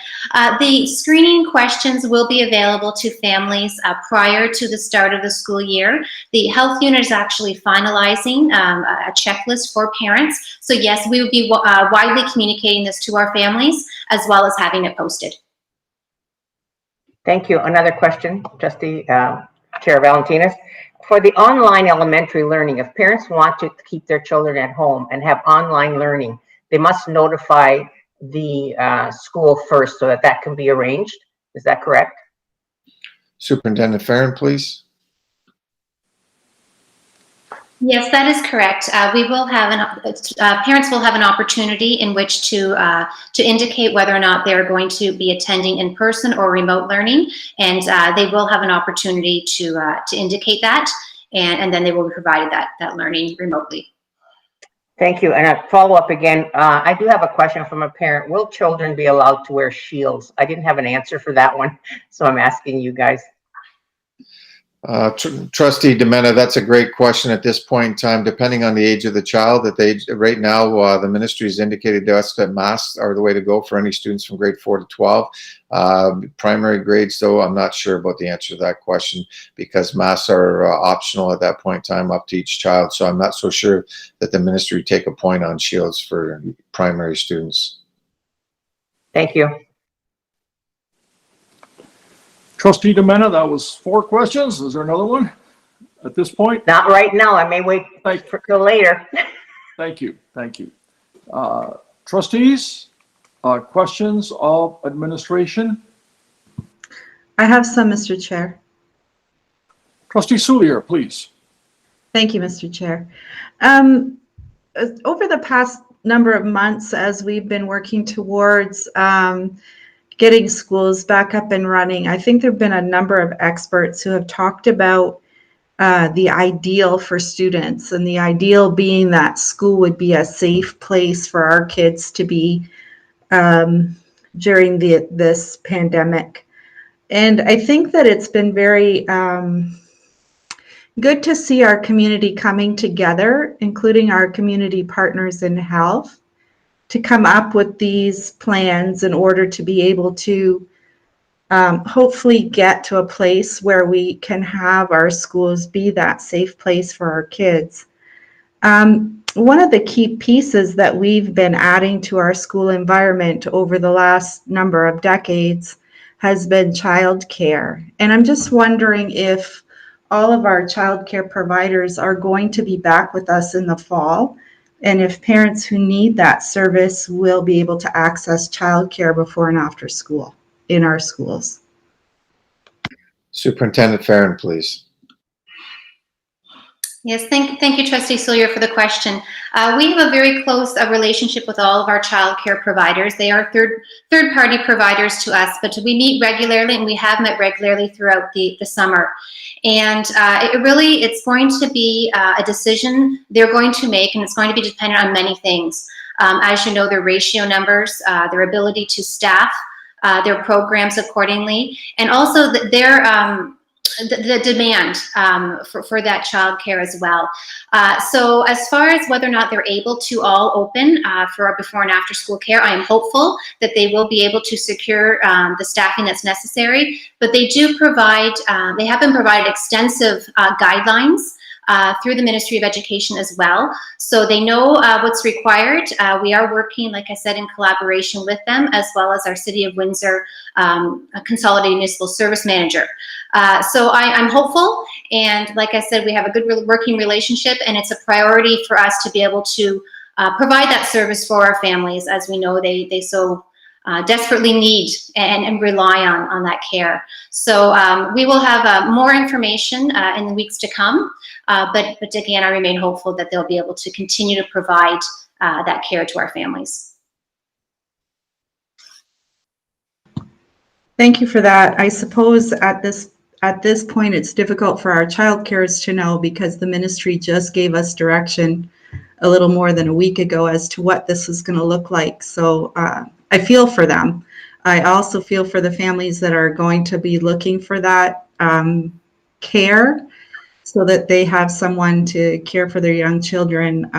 The screening questions will be available to families prior to the start of the school year. The health unit is actually finalizing a checklist for parents. So yes, we will be widely communicating this to our families as well as having it posted. Thank you. Another question, Trustee Chair Valentinas. For the online elementary learning, if parents want to keep their children at home and have online learning, they must notify the school first so that can be arranged. Is that correct? Superintendent Farron, please. Yes, that is correct. We will have parents will have an opportunity in which to indicate whether or not they're going to be attending in person or remote learning, and they will have an opportunity to indicate that, and then they will be provided that learning remotely. Thank you. And a follow-up again, I do have a question from a parent. Will children be allowed to wear shields? I didn't have an answer for that one, so I'm asking you guys. Trustee Demena, that's a great question at this point in time, depending on the age of the child. Right now, the ministry has indicated to us that masks are the way to go for any students from grade 4 to 12. Primary grades, though, I'm not sure about the answer to that question, because masks are optional at that point in time up to each child. So I'm not so sure that the ministry would take a point on shields for primary students. Thank you. Trustee Demena, that was 4 questions. Is there another one at this point? Not right now. I may wait till later. Thank you. Thank you. Trustees, questions of administration? I have some, Mr. Chair. Trustee Soulier, please. Thank you, Mr. Chair. Over the past number of months, as we've been working towards getting schools back up and running, I think there have been a number of experts who have talked about the ideal for students, and the ideal being that school would be a safe place for our kids to be during this pandemic. And I think that it's been very good to see our community coming together, including our community partners in health, to come up with these plans in order to be able to hopefully get to a place where we can have our schools be that safe place for our kids. One of the key pieces that we've been adding to our school environment over the last number of decades has been childcare. And I'm just wondering if all of our childcare providers are going to be back with us in the fall, and if parents who need that service will be able to access childcare before and after school in our schools. Superintendent Farron, please. Yes, thank you, Trustee Soulier, for the question. We have a very close relationship with all of our child care providers. They are third-party providers to us, but we meet regularly, and we have met regularly throughout the summer. And it's going to be a decision they're going to make, and it's going to be dependent on many things. As you know, their ratio numbers, their ability to staff their programs accordingly, and also the demand for that child care as well. So as far as whether or not they're able to all open for our before and after school care, I am hopeful that they will be able to secure the staffing that's necessary, but they do provide, they have been provided extensive guidelines through the Ministry of Education as well. So they know what's required. We are working, like I said, in collaboration with them, as well as our City of Windsor Consolidated Municipal Service Manager. So I'm hopeful, and like I said, we have a good working relationship, and it's a priority for us to be able to provide that service for our families, as we know they so desperately need and rely on that care. So we will have more information in the weeks to come, but again, I remain hopeful that they'll be able to continue to provide that care to our families. Thank you for that. I suppose at this point, it's difficult for our child carers to know, because the ministry just gave us direction a little more than a week ago as to what this is going to look like. So I feel for them. I also feel for the families that are going to be looking for that care, so that they have someone to care for their young children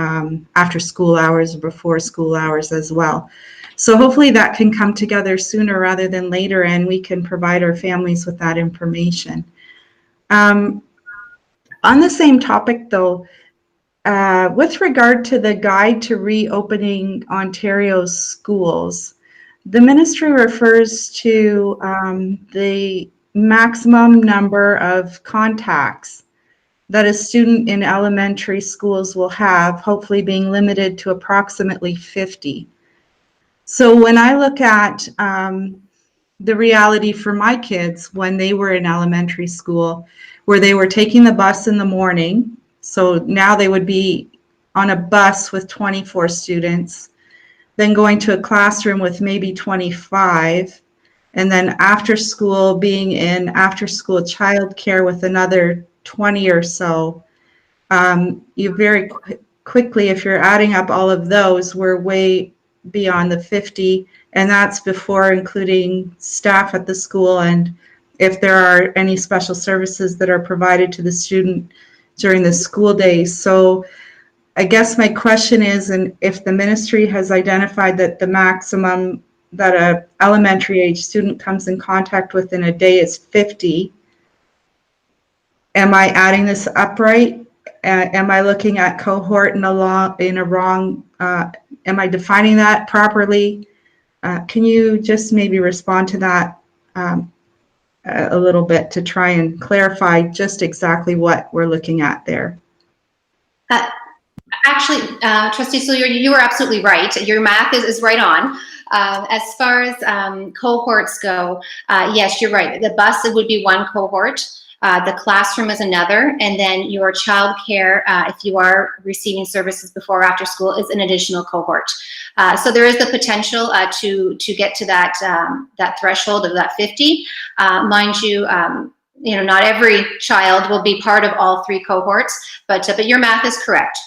after school hours or before school hours as well. So hopefully that can come together sooner rather than later, and we can provide our families with that information. On the same topic though, with regard to the guide to reopening Ontario's schools, the ministry refers to the maximum number of contacts that a student in elementary schools will have, hopefully being limited to approximately 50. So when I look at the reality for my kids when they were in elementary school, where they were taking the bus in the morning So now they would be on a bus with 24 students, then going to a classroom with maybe 25, and then after school being in after school childcare with another 20 or so. You very quickly, if you're adding up all of those, we're way beyond the 50, and that's before including staff at the school and if there are any special services that are provided to the student during the school days. So I guess my question is, and if the ministry has identified that the maximum that a elementary age student comes in contact with in a day is 50, am I adding this up right? Am I looking at cohort in a wrong, am I defining that properly? Can you just maybe respond to that a little bit to try and clarify just exactly what we're looking at there? Actually, Trustee Sawyer, you were absolutely right. Your math is right on. As far as cohorts go, yes, you're right. The bus would be one cohort. The classroom is another, and then your child care, if you are receiving services before or after school, is an additional cohort. So there is the potential to get to that that threshold of that 50. Mind you, not every child will be part of all three cohorts, but your math is correct.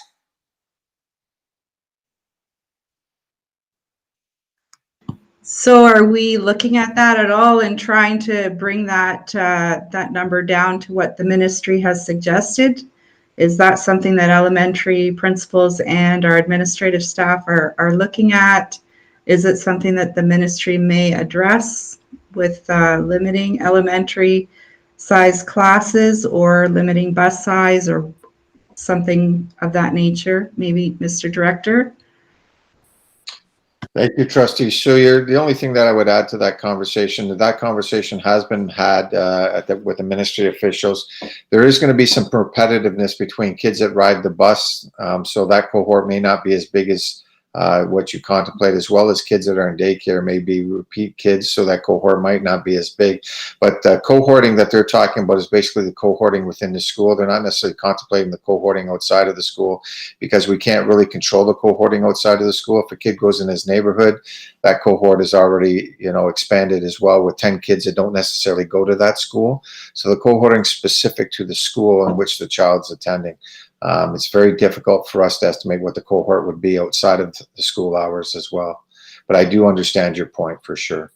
So are we looking at that at all and trying to bring that that number down to what the ministry has suggested? Is that something that elementary principals and our administrative staff are looking at? Is it something that the ministry may address with limiting elementary size classes or limiting bus size or something of that nature? Maybe Mr. Director? Thank you, Trustee Sawyer. The only thing that I would add to that conversation has been had with the ministry officials. There is going to be some repetitiveness between kids that ride the bus, so that cohort may not be as big as what you contemplate, as well as kids that are in daycare may be repeat kids, so that cohort might not be as big. But the cohorting that they're talking about is basically the cohorting within the school. They're not necessarily contemplating the cohorting outside of the school, because we can't really control the cohorting outside of the school. If a kid goes in his neighborhood, that cohort is already, expanded as well, with 10 kids that don't necessarily go to that school. So the cohorting specific to the school in which the child's attending. It's very difficult for us to estimate what the cohort would be outside of the school hours as well. But I do understand your point for sure.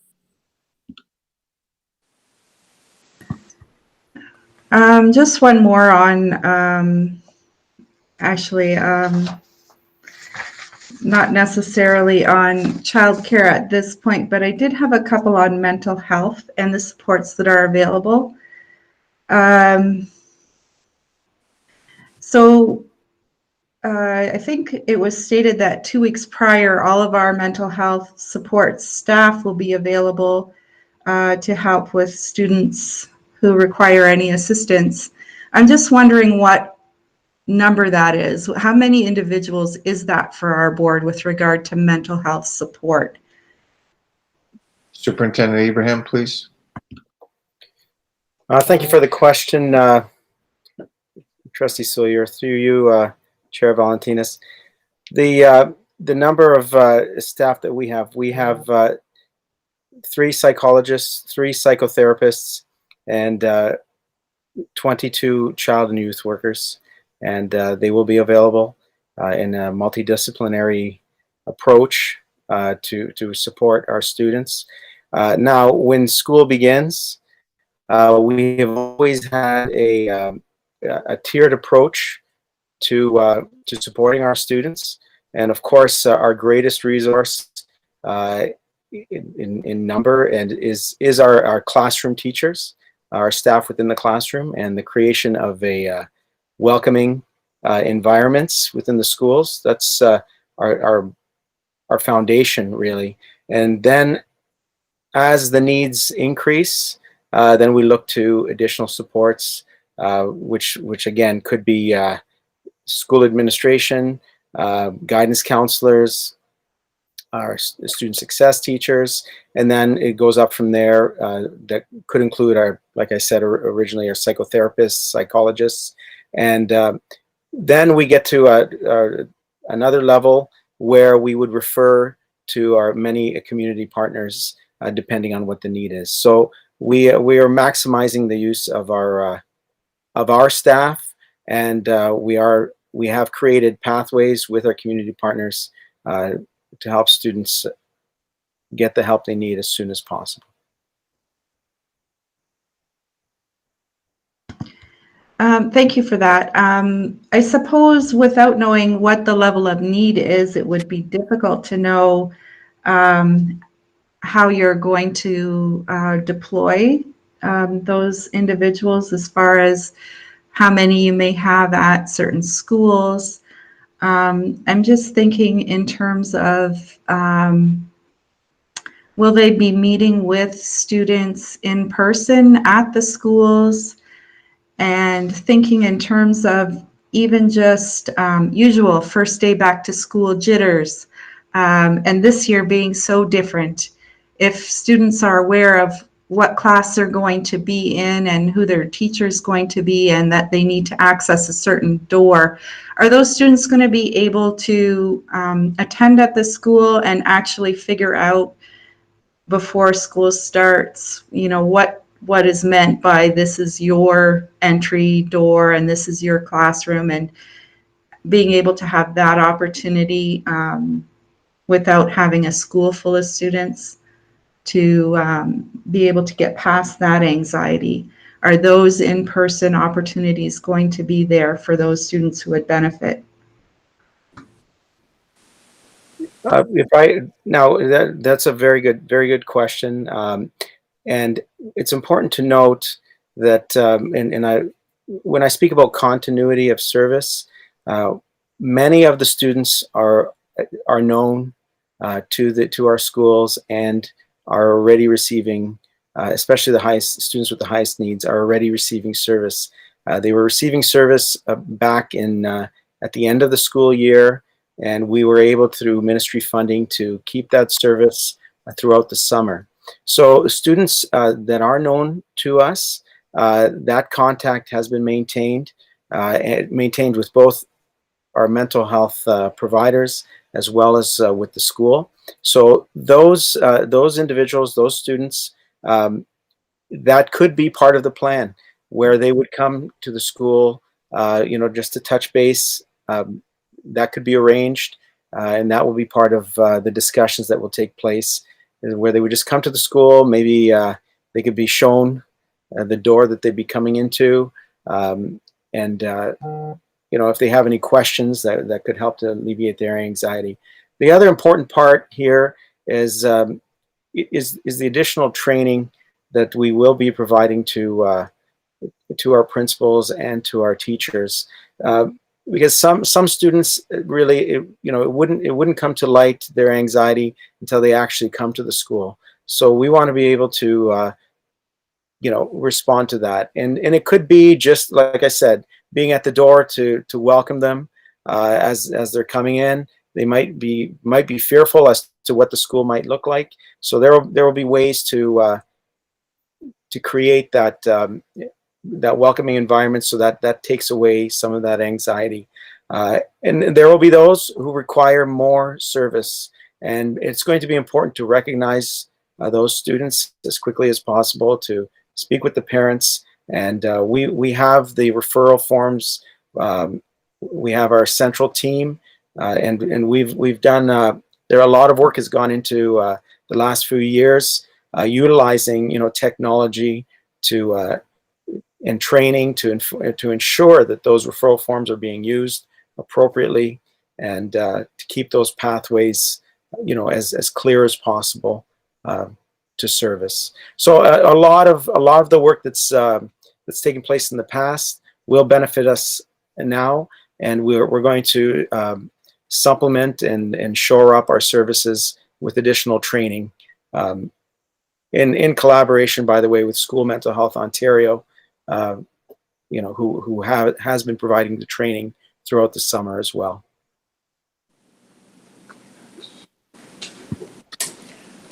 Just one more on, not necessarily on childcare at this point, but I did have a couple on mental health and the supports that are available. I think it was stated that 2 weeks prior, all of our mental health support staff will be available to help with students who require any assistance. I'm just wondering what number that is. How many individuals is that for our board with regard to mental health support? Superintendent Ibrahim, please. Thank you for the question, Trustee Sawyer. Through you, Chair Valentinas. The number of staff that we have 3 psychologists, 3 psychotherapists, and 22 child and youth workers, and they will be available in a multidisciplinary approach to support our students. Now, when school begins, we have always had a tiered approach to supporting our students, and of course, our greatest resource in number and is our classroom teachers, our staff within the classroom, and the creation of a welcoming environments within the schools. That's our foundation, really. And then as the needs increase, then we look to additional supports, which again could be school administration, guidance counselors, our student success teachers, and then it goes up from there. That could include our, like I said originally, our psychotherapists, psychologists, and Then we get to another level where we would refer to our many community partners, depending on what the need is. So we are maximizing the use of our staff, and we have created pathways with our community partners to help students get the help they need as soon as possible. Thank you for that. I suppose without knowing what the level of need is, it would be difficult to know how you're going to deploy those individuals as far as how many you may have at certain schools. I'm just thinking in terms of will they be meeting with students in person at the schools? And thinking in terms of even just usual first day back to school jitters, and this year being so different. If students are aware of what class they're going to be in and who their teacher is going to be and that they need to access a certain door, are those students going to be able to attend at the school and actually figure out before school starts, what is meant by this is your entry door and this is your classroom, and being able to have that opportunity without having a school full of students to be able to get past that anxiety? Are those in-person opportunities going to be there for those students who would benefit? That's a very good question. And it's important to note that, when I speak about continuity of service, many of the students are known to our schools and are already receiving, especially the students with the highest needs, are already receiving service. They were receiving service back in at the end of the school year, and we were able, through ministry funding, to keep that service throughout the summer. So students that are known to us, that contact has been maintained with both our mental health providers as well as with the school. So those individuals, those students, that could be part of the plan, where they would come to the school, just to touch base. That could be arranged, and that will be part of the discussions that will take place, where they would just come to the school. Maybe they could be shown the door that they'd be coming into, and if they have any questions that could help to alleviate their anxiety. The other important part here is the additional training that we will be providing to our principals and to our teachers, because some students really, it wouldn't come to light, their anxiety, until they actually come to the school. So we want to be able to respond to that, and it could be just like I said, being at the door to welcome them as they're coming in. They might be fearful as to what the school might look like. So there will be ways to create that welcoming environment, so that takes away some of that anxiety. And there will be those who require more service, and it's going to be important to recognize those students as quickly as possible, to speak with the parents. And we have the referral forms. We have our central team, and we've done. There are a lot of work has gone into the last few years, utilizing technology and training to ensure that those referral forms are being used appropriately, and to keep those pathways as clear as possible to service. So a lot of the work that's taken place in the past will benefit us now, and we're going to supplement and shore up our services with additional training, in collaboration, by the way, with School Mental Health Ontario, who has been providing the training throughout the summer as well.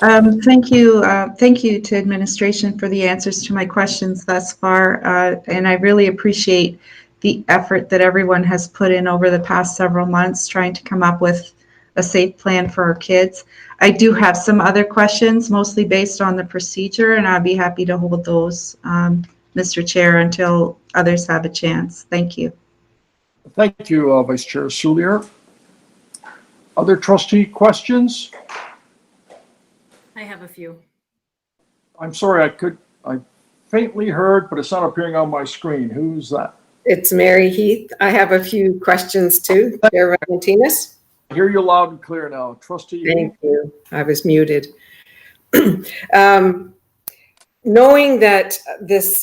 Thank you to administration for the answers to my questions thus far, and I really appreciate the effort that everyone has put in over the past several months trying to come up with a safe plan for our kids. I do have some other questions, mostly based on the procedure, and I'd be happy to hold those, Mr. Chair, until others have a chance. Thank you. Thank you, Vice Chair Soulier. Other trustee questions? I have a few. I'm sorry, I faintly heard, but it's not appearing on my screen. Who's that? It's Mary Heath. I have a few questions too, Chair Valentinas. I hear you loud and clear now. Trustee. Thank you. I was muted. Knowing that this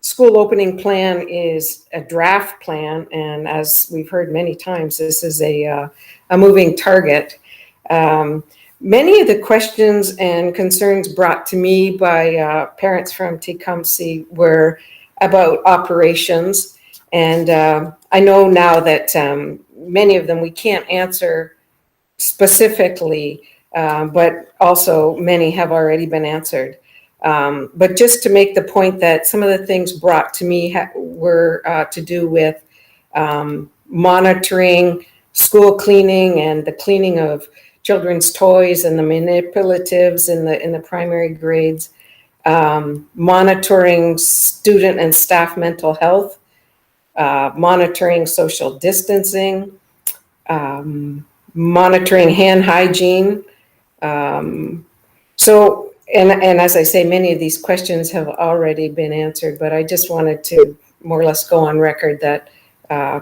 school opening plan is a draft plan, and as we've heard many times, this is a moving target. Many of the questions and concerns brought to me by parents from Tecumseh were about operations. And I know now that many of them we can't answer specifically, but also many have already been answered. But just to make the point that some of the things brought to me were to do with monitoring school cleaning and the cleaning of children's toys and the manipulatives in the primary grades, monitoring student and staff mental health, monitoring social distancing, monitoring hand hygiene. So, and as I say, many of these questions have already been answered, but I just wanted to more or less go on record that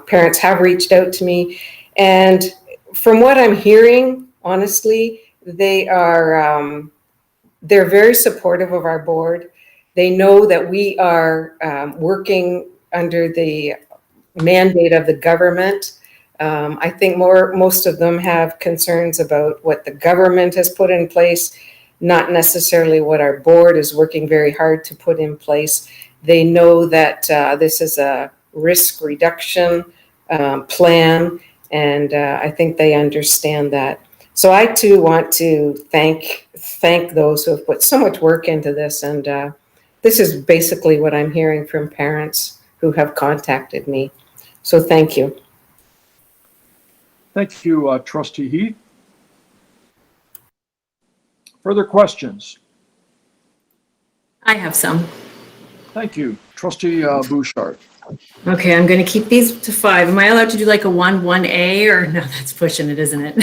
parents have reached out to me. And from what I'm hearing, honestly, they're very supportive of our board. They know that we are working under the mandate of the government. I think most of them have concerns about what the government has put in place, not necessarily what our board is working very hard to put in place. They know that this is a risk reduction plan, and I think they understand that. So I too want to thank those who have put so much work into this, and this is basically what I'm hearing from parents who have contacted me. So thank you. Thank you, Trustee Heath. Further questions? I have some. Thank you. Trustee Bouchard. Okay, I'm going to keep these to 5. Am I allowed to do like a 1A or no? That's pushing it, isn't it?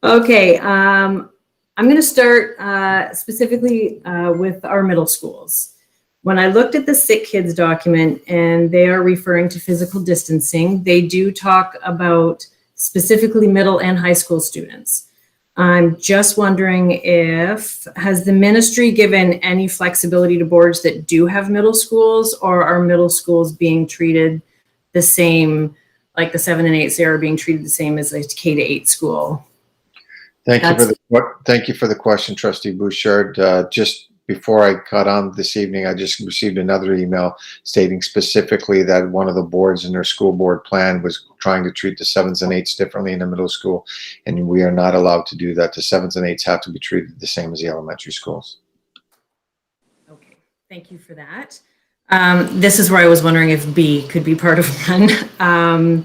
Okay, I'm going to start specifically with our middle schools. When I looked at the Sick Kids document, and they are referring to physical distancing, they do talk about specifically middle and high school students. I'm just wondering has the ministry given any flexibility to boards that do have middle schools, or are middle schools being treated the same, like the 7 and 8s are being treated the same as a K-8 school? Thank you for the question, Trustee Bouchard. Just before I got on this evening, I just received another email stating specifically that one of the boards in their school board plan was trying to treat the 7s and 8s differently in the middle school, and we are not allowed to do that. The 7s and 8s have to be treated the same as the elementary schools. Okay, thank you for that. This is where I was wondering if B could be part of one.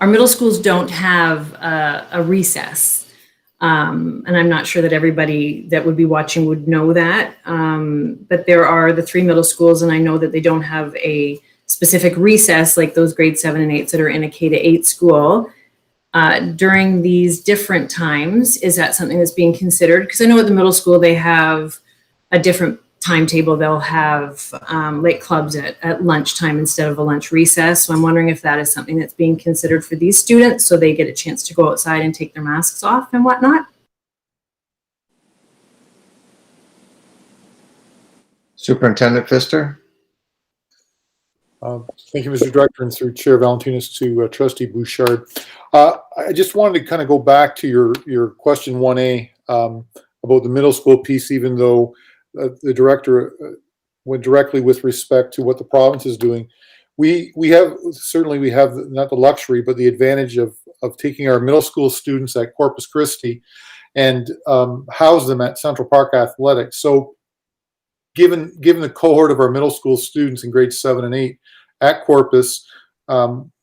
Our middle schools don't have a recess. And I'm not sure that everybody that would be watching would know that, but there are the 3 middle schools, and I know that they don't have a specific recess like those grade 7 and 8s that are in a K-8 school. During these different times, is that something that's being considered? Because I know at the middle school they have a different timetable. They'll have late clubs at lunchtime instead of a lunch recess. So I'm wondering if that is something that's being considered for these students, so they get a chance to go outside and take their masks off and whatnot. Superintendent Pfister. Thank you, Mr. Director, and through Chair Valentinas to Trustee Bouchard. I just wanted to kind of go back to your question 1A about the middle school piece, even though the director went directly with respect to what the province is doing. We have not the luxury, but the advantage of taking our middle school students at Corpus Christi and house them at Central Park Athletics. So given the cohort of our middle school students in grades 7 and 8, at Corpus,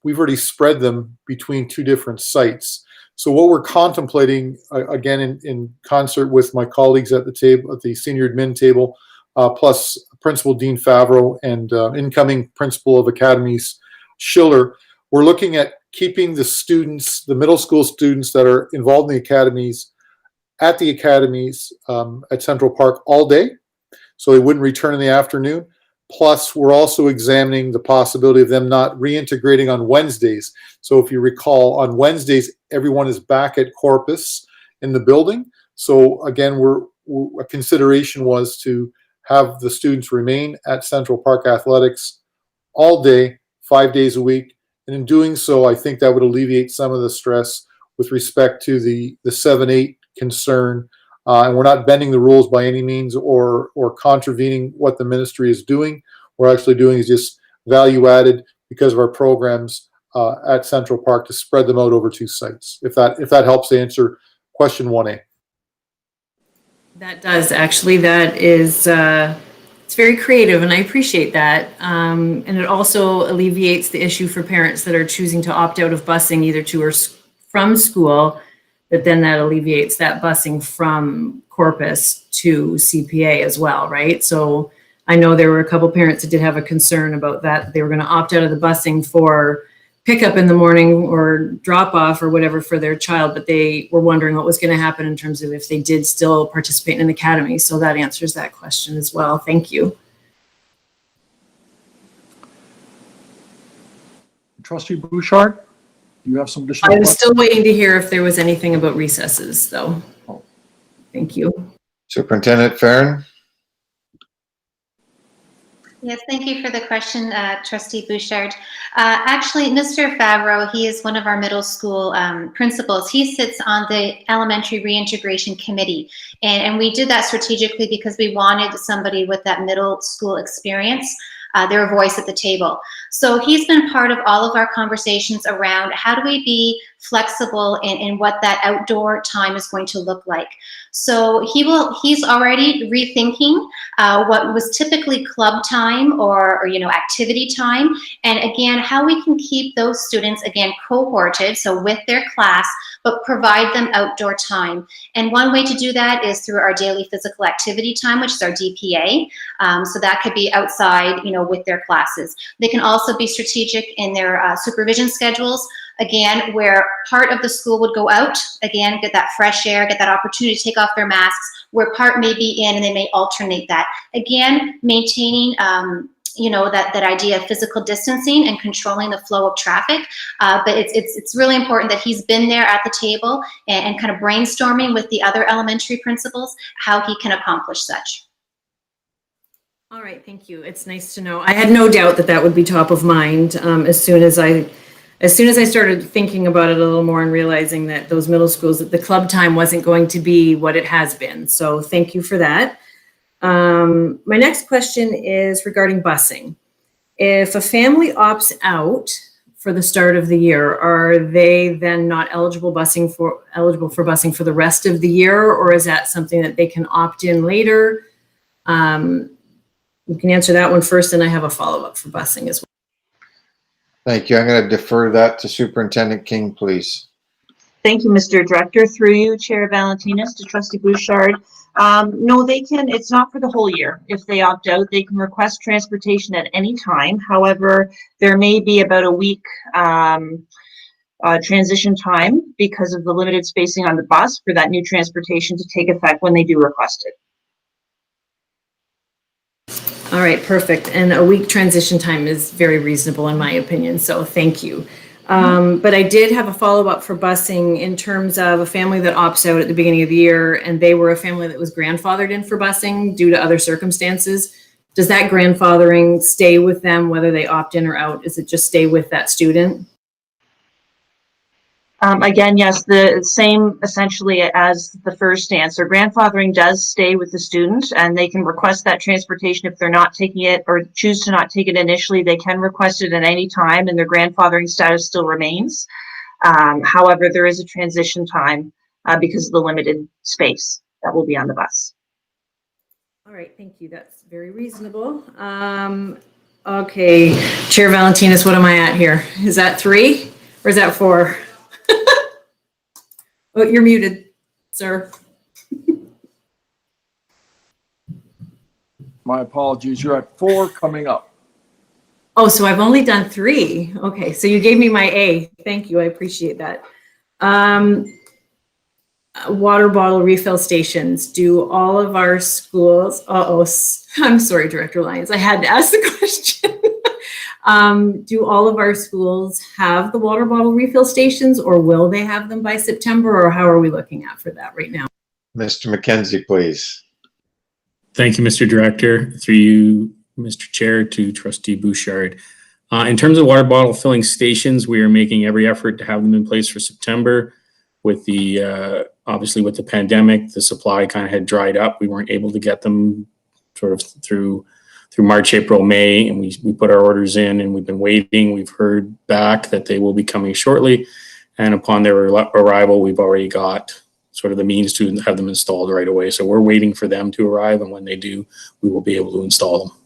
we've already spread them between 2 different sites. So what we're contemplating, again, in concert with my colleagues at the table, at the senior admin table, plus Principal Dean Favreau and incoming Principal of Academies Schiller, we're looking at keeping the students, the middle school students that are involved in the academies at Central Park all day, so they wouldn't return in the afternoon. Plus, we're also examining the possibility of them not reintegrating on Wednesdays. So if you recall, on Wednesdays, everyone is back at Corpus in the building. So again, a consideration was to have the students remain at Central Park Athletics all day, 5 days a week. And in doing so, I think that would alleviate some of the stress with respect to the 7-8 concern. And we're not bending the rules by any means or contravening what the ministry is doing. We're actually doing is just value added because of our programs at Central Park to spread them out over 2 sites. If that helps answer question 1A. That does, actually. That is, it's very creative, and I appreciate that. And it also alleviates the issue for parents that are choosing to opt out of busing either to or from school, but then that alleviates that busing from Corpus to CPA as well, right? So I know there were a couple parents that did have a concern about that. They were going to opt out of the busing for pickup in the morning or drop off or whatever for their child, but they were wondering what was going to happen in terms of if they did still participate in an academy. So that answers that question as well. Thank you. Trustee Bouchard, do you have some additional I was questions? still waiting to hear if there was anything about recesses, though. Oh. Thank you. Superintendent Farron? Yes, thank you for the question, Trustee Bouchard. Actually, Mr. Favreau, he is one of our middle school principals. He sits on the Elementary Reintegration Committee. And we did that strategically because we wanted somebody with that middle school experience, their voice at the table. So he's been part of all of our conversations around how do we be flexible in what that outdoor time is going to look like. So he's already rethinking what was typically club time or activity time, and again how we can keep those students again cohorted, so with their class, but provide them outdoor time. And one way to do that is through our daily physical activity time, which is our DPA. So that could be outside, with their classes. They can also be strategic in their supervision schedules, again, where part of the school would go out, again, get that fresh air, get that opportunity to take off their masks, where part may be in, and they may alternate that. Again, maintaining that idea of physical distancing and controlling the flow of traffic. But it's really important that he's been there at the table and kind of brainstorming with the other elementary principals how he can accomplish such. All right, thank you. It's nice to know. I had no doubt that would be top of mind as soon as I started thinking about it a little more and realizing that those middle schools, that the club time wasn't going to be what it has been. So thank you for that. My next question is regarding busing. If a family opts out for the start of the year, are they then not eligible for busing for the rest of the year, or is that something that they can opt in later? You can answer that one first, and I have a follow-up for busing as well. Thank you. I'm going to defer that to Superintendent King, please. Thank you, Mr. Director. Through you, Chair Valentinas, to Trustee Bouchard. No, they can, it's not for the whole year. If they opt out, they can request transportation at any time. However, there may be about a week transition time because of the limited spacing on the bus for that new transportation to take effect when they do request it. All right, perfect. And a week transition time is very reasonable in my opinion, so thank you. But I did have a follow-up for busing in terms of a family that opts out at the beginning of the year, and they were a family that was grandfathered in for busing due to other circumstances. Does that grandfathering stay with them whether they opt in or out? Does it just stay with that student? Again, yes, the same essentially as the first answer. Grandfathering does stay with the student, and they can request that transportation if they're not taking it or choose to not take it initially. They can request it at any time, and their grandfathering status still remains. However, there is a transition time because of the limited space that will be on the bus. All right, thank you. That's very reasonable. Okay, Chair Valentinas, what am I at here? Is that 3 or is that 4? Oh, you're muted, sir. My apologies. You're at 4 coming up. Oh, so I've only done 3. Okay, so you gave me my A. Thank you, I appreciate that. Water bottle refill stations. Do all of our schools, I'm sorry, Director Lyons, I had to ask the question. Do all of our schools have the water bottle refill stations, or will they have them by September, or how are we looking at for that right now? Mr. McKenzie, please. Thank you, Mr. Director. Through you, Mr. Chair, to Trustee Bouchard. In terms of water bottle filling stations, we are making every effort to have them in place for September. With the obviously with the pandemic, the supply kind of had dried up. We weren't able to get them sort of through March, April, May, and we put our orders in, and we've been waiting. We've heard back that they will be coming shortly, and upon their arrival, we've already got sort of the means to have them installed right away. So we're waiting for them to arrive, and when they do, we will be able to install them.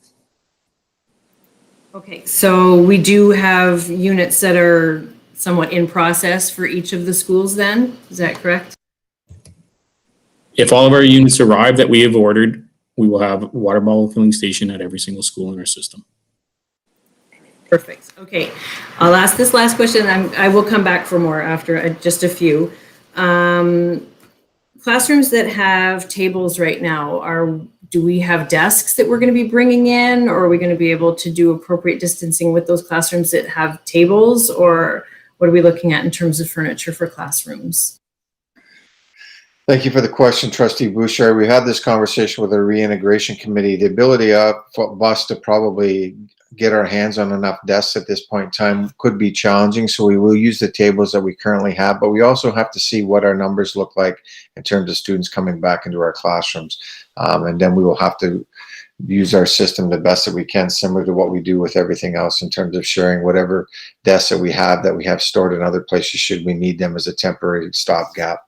Okay, so we do have units that are somewhat in process for each of the schools then, is that correct? If all of our units arrive that we have ordered, we will have a water bottle filling station at every single school in our system. Perfect. Okay, I'll ask this last question. I will come back for more after just a few. Classrooms that have tables right now, do we have desks that we're going to be bringing in, or are we going to be able to do appropriate distancing with those classrooms that have tables, or what are we looking at in terms of furniture for classrooms? Thank you for the question, Trustee Bouchard. We had this conversation with the Reintegration Committee. The ability of us to probably get our hands on enough desks at this point in time could be challenging, so we will use the tables that we currently have, but we also have to see what our numbers look like in terms of students coming back into our classrooms. And then we will have to use our system the best that we can, similar to what we do with everything else in terms of sharing whatever desks that we have stored in other places should we need them as a temporary stopgap.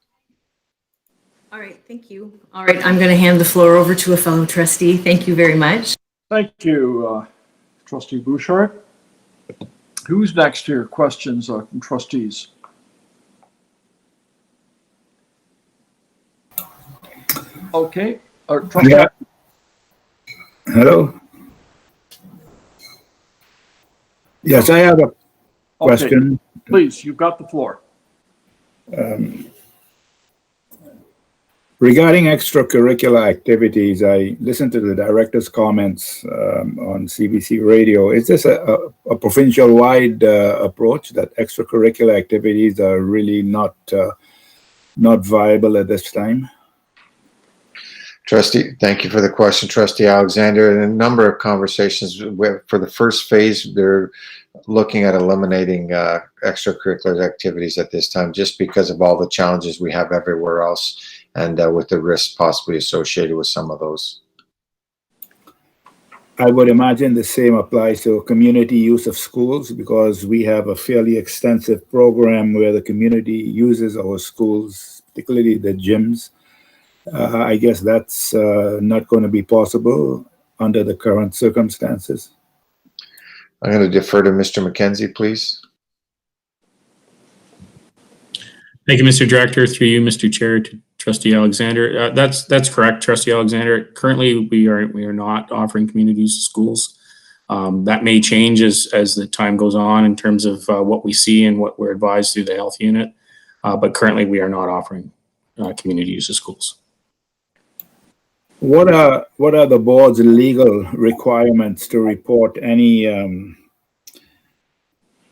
All right, thank you. All right, I'm going to hand the floor over to a fellow trustee. Thank you very much. Thank you, Trustee Bouchard. Who's next here? Questions from trustees? Okay. Yeah. Hello. Yes, I have a question. Okay. Please, you've got the floor. Regarding extracurricular activities, I listened to the director's comments on CBC radio. Is this a provincial-wide approach that extracurricular activities are really not viable at this time? Trustee, thank you for the question, Trustee Alexander. In a number of conversations for the first phase, they're looking at eliminating extracurricular activities at this time, just because of all the challenges we have everywhere else, and with the risks possibly associated with some of those. I would imagine the same applies to community use of schools, because we have a fairly extensive program where the community uses our schools, particularly the gyms. I guess that's not going to be possible under the current circumstances. I'm going to defer to Mr. McKenzie, please. Thank you, Mr. Director. Through you, Mr. Chair, to Trustee Alexander. That's correct, Trustee Alexander. Currently, we are not offering community use of schools. That may change as the time goes on in terms of what we see and what we're advised through the health unit. But currently, we are not offering community use of schools. What are the board's legal requirements to report any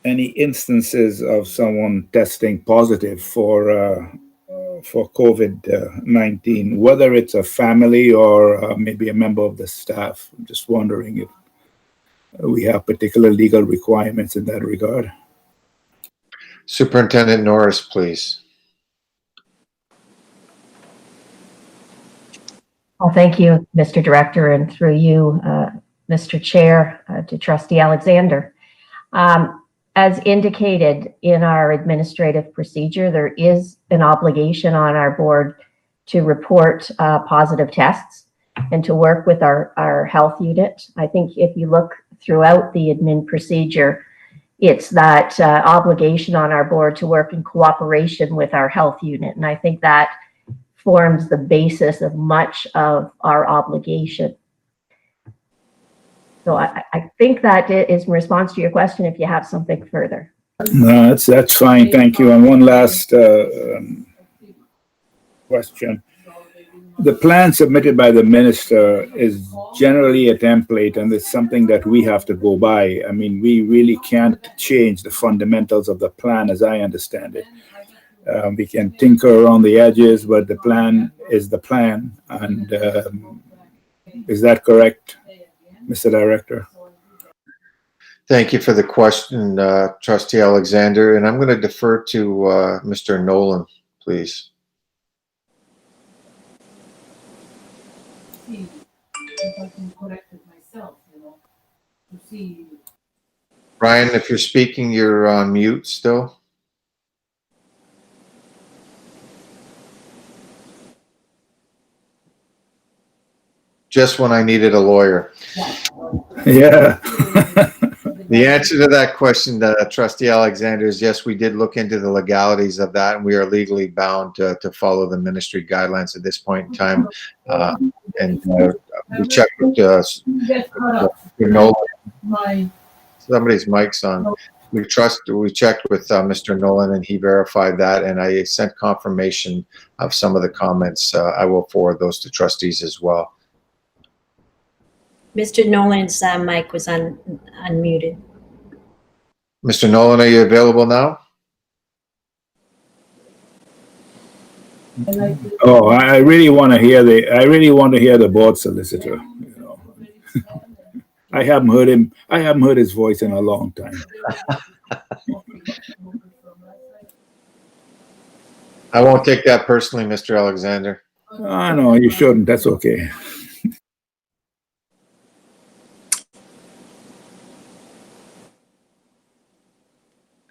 instances of someone testing positive for COVID-19, whether it's a family or maybe a member of the staff? I'm just wondering if we have particular legal requirements in that regard. Superintendent Norris, please. Well, thank you, Mr. Director, and through you, Mr. Chair, to Trustee Alexander. As indicated in our administrative procedure, there is an obligation on our board to report positive tests and to work with our health unit. I think if you look throughout the admin procedure. It's that obligation on our board to work in cooperation with our health unit. And I think that forms the basis of much of our obligation. So I think that is in response to your question, if you have something further. No, that's fine. Thank you. And one last question. The plan submitted by the minister is generally a template, and it's something that we have to go by. I mean, we really can't change the fundamentals of the plan as I understand it. We can tinker around the edges, but the plan is the plan. And is that correct, Mr. Director? Thank you for the question, Trustee Alexander. And I'm going to defer to Mr. Nolan, please. Ryan, if you're speaking, you're on mute still. Just when I needed a lawyer. Yeah. The answer to that question, Trustee Alexander, is yes, we did look into the legalities of that, and we are legally bound to follow the ministry guidelines at this point in time. We checked with Nolan. Somebody's mic's on. We checked with Mr. Nolan, and he verified that, and I sent confirmation of some of the comments. I will forward those to trustees as well. Mr. Nolan's mic was unmuted. Mr. Nolan, are you available now? Oh, I really want to hear the board solicitor. You know, I haven't heard his voice in a long time. I won't take that personally, Mr. Alexander. No, you shouldn't. That's okay.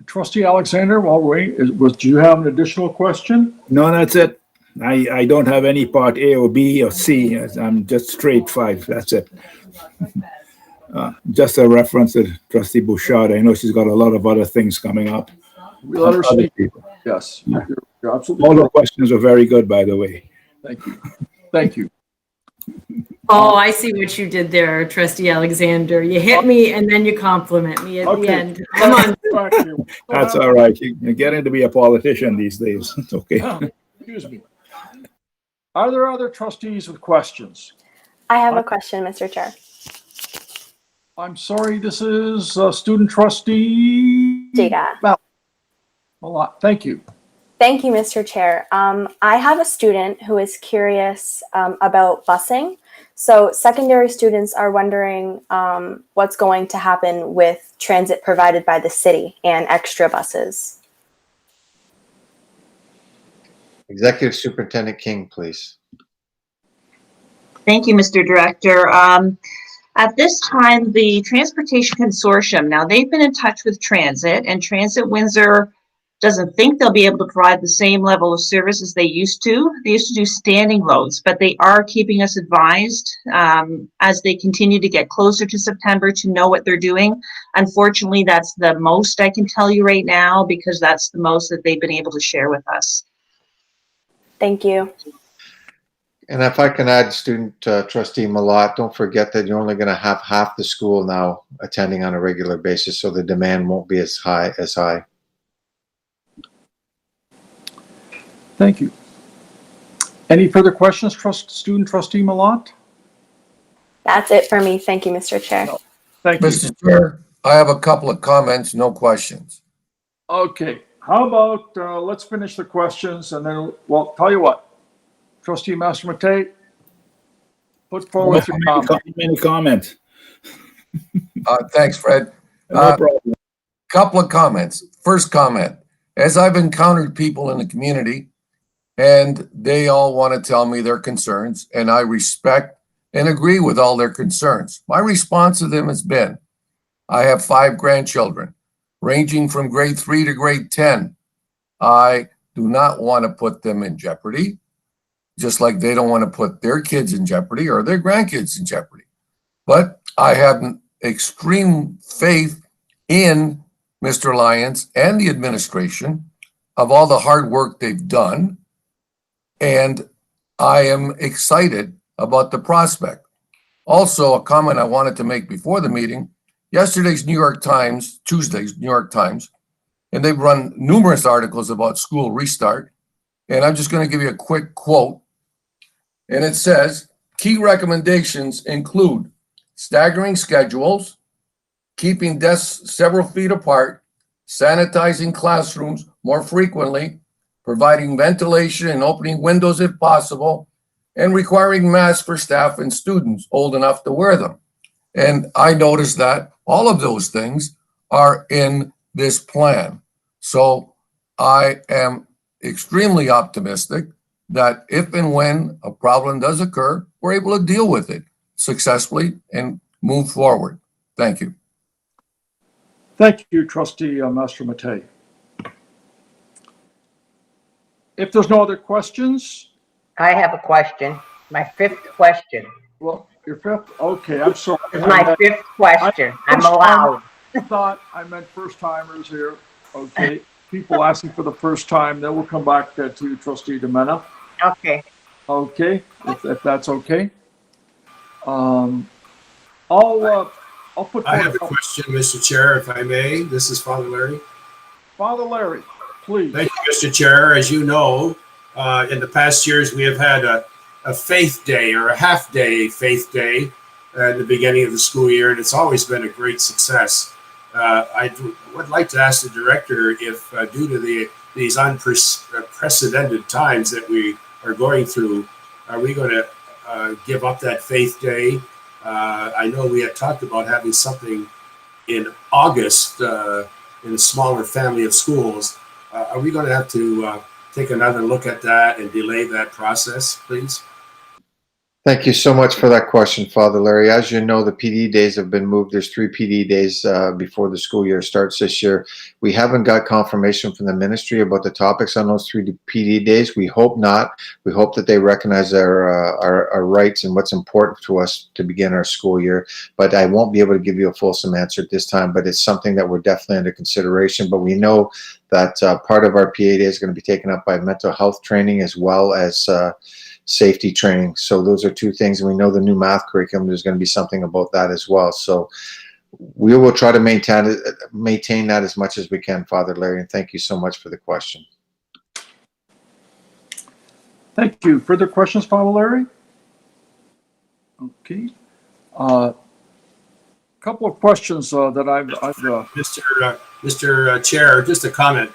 Trustee Alexander, while we're waiting, do you have an additional question? No, that's it. I don't have any part A or B or C. I'm just straight 5. That's it. Just a reference to Trustee Bouchard. I know she's got a lot of other things coming up. We let her speak. Yes, you're absolutely all right. the questions are very good, by the way. Thank you. Thank you. Oh, I see what you did there, Trustee Alexander. You hit me and then you compliment me at the end. Come on. That's all right. You're getting to be a politician these days. It's okay. Excuse me. Are there other trustees with questions? I have a question, Mr. Chair. I'm sorry, this is student trustee Jada. A lot. Thank you. Thank you, Mr. Chair. I have a student who is curious about busing. So secondary students are wondering what's going to happen with transit provided by the city and extra buses. Executive Superintendent King, please. Thank you, Mr. Director. At this time, the Transportation Consortium, now they've been in touch with Transit, and Transit Windsor doesn't think they'll be able to provide the same level of service as they used to. They used to do standing loads, but they are keeping us advised as they continue to get closer to September to know what they're doing. Unfortunately, that's the most I can tell you right now because that's the most that they've been able to share with us. Thank you. And if I can add, student trustee Malat, don't forget that you're only going to have half the school now attending on a regular basis, so the demand won't be as high. Thank you. Any further questions, student trustee Malat? That's it for me. Thank you, Mr. Chair. No. Thank you. Mr. Chair, I have a couple of comments, no questions. Okay. How about let's finish the questions and then, well, tell you what. Trustee Master-Mate, put forward your comment. Thanks, Fred. No problem. Couple of comments. First comment, as I've encountered people in the community and they all want to tell me their concerns and I respect and agree with all their concerns. My response to them has been, I have 5 grandchildren ranging from grade 3 to grade 10. I do not want to put them in jeopardy, just like they don't want to put their kids in jeopardy or their grandkids in jeopardy. But I have extreme faith in Mr. Lyons and the administration of all the hard work they've done. And I am excited about the prospect. Also, a comment I wanted to make before the meeting, yesterday's New York Times, Tuesday's New York Times, and they've run numerous articles about school restart. And I'm just going to give you a quick quote. And it says, key recommendations include staggering schedules, keeping desks several feet apart, sanitizing classrooms more frequently, providing ventilation and opening windows if possible, and requiring masks for staff and students old enough to wear them. And I noticed that all of those things are in this plan. So I am extremely optimistic that if and when a problem does occur, we're able to deal with it successfully and move forward. Thank you. Thank you, Trustee Master Matei. If there's no other questions, I have a question. My fifth question. well, your fifth, okay, I'm sorry. This is my fifth question. I'm allowed. I thought I meant first timers here. Okay, people asking for the first time, then we'll come back to Trustee Demena. Okay. Okay, if that's okay. I'll put. I have a question, Mr. Chair, if I may. This is Father Larry. Father Larry, please. Thank you, Mr. Chair. As you know, in the past years, we have had a faith day or a half-day faith day at the beginning of the school year, and it's always been a great success. I would like to ask the director if, due to these unprecedented times that we are going through, are we going to give up that faith day? I know we had talked about having something in August in a smaller family of schools. Are we going to have to take another look at that and delay that process, please? Thank you so much for that question, Father Larry. As you know, the PD days have been moved. There's 3 PD days before the school year starts this year. We haven't got confirmation from the ministry about the topics on those 3 PD days. We hope not. We hope that they recognize our rights and what's important to us to begin our school year. But I won't be able to give you a fulsome answer at this time, but it's something that we're definitely under consideration. But we know that part of our PA day is going to be taken up by mental health training as well as safety training. So those are 2 things. And we know the new math curriculum, there's going to be something about that as well. So we will try to maintain that as much as we can, Father Larry. And thank you so much for the question. Thank you. Further questions, Father Larry? Okay. Couple of questions that I've Mr. Chair, just a comment.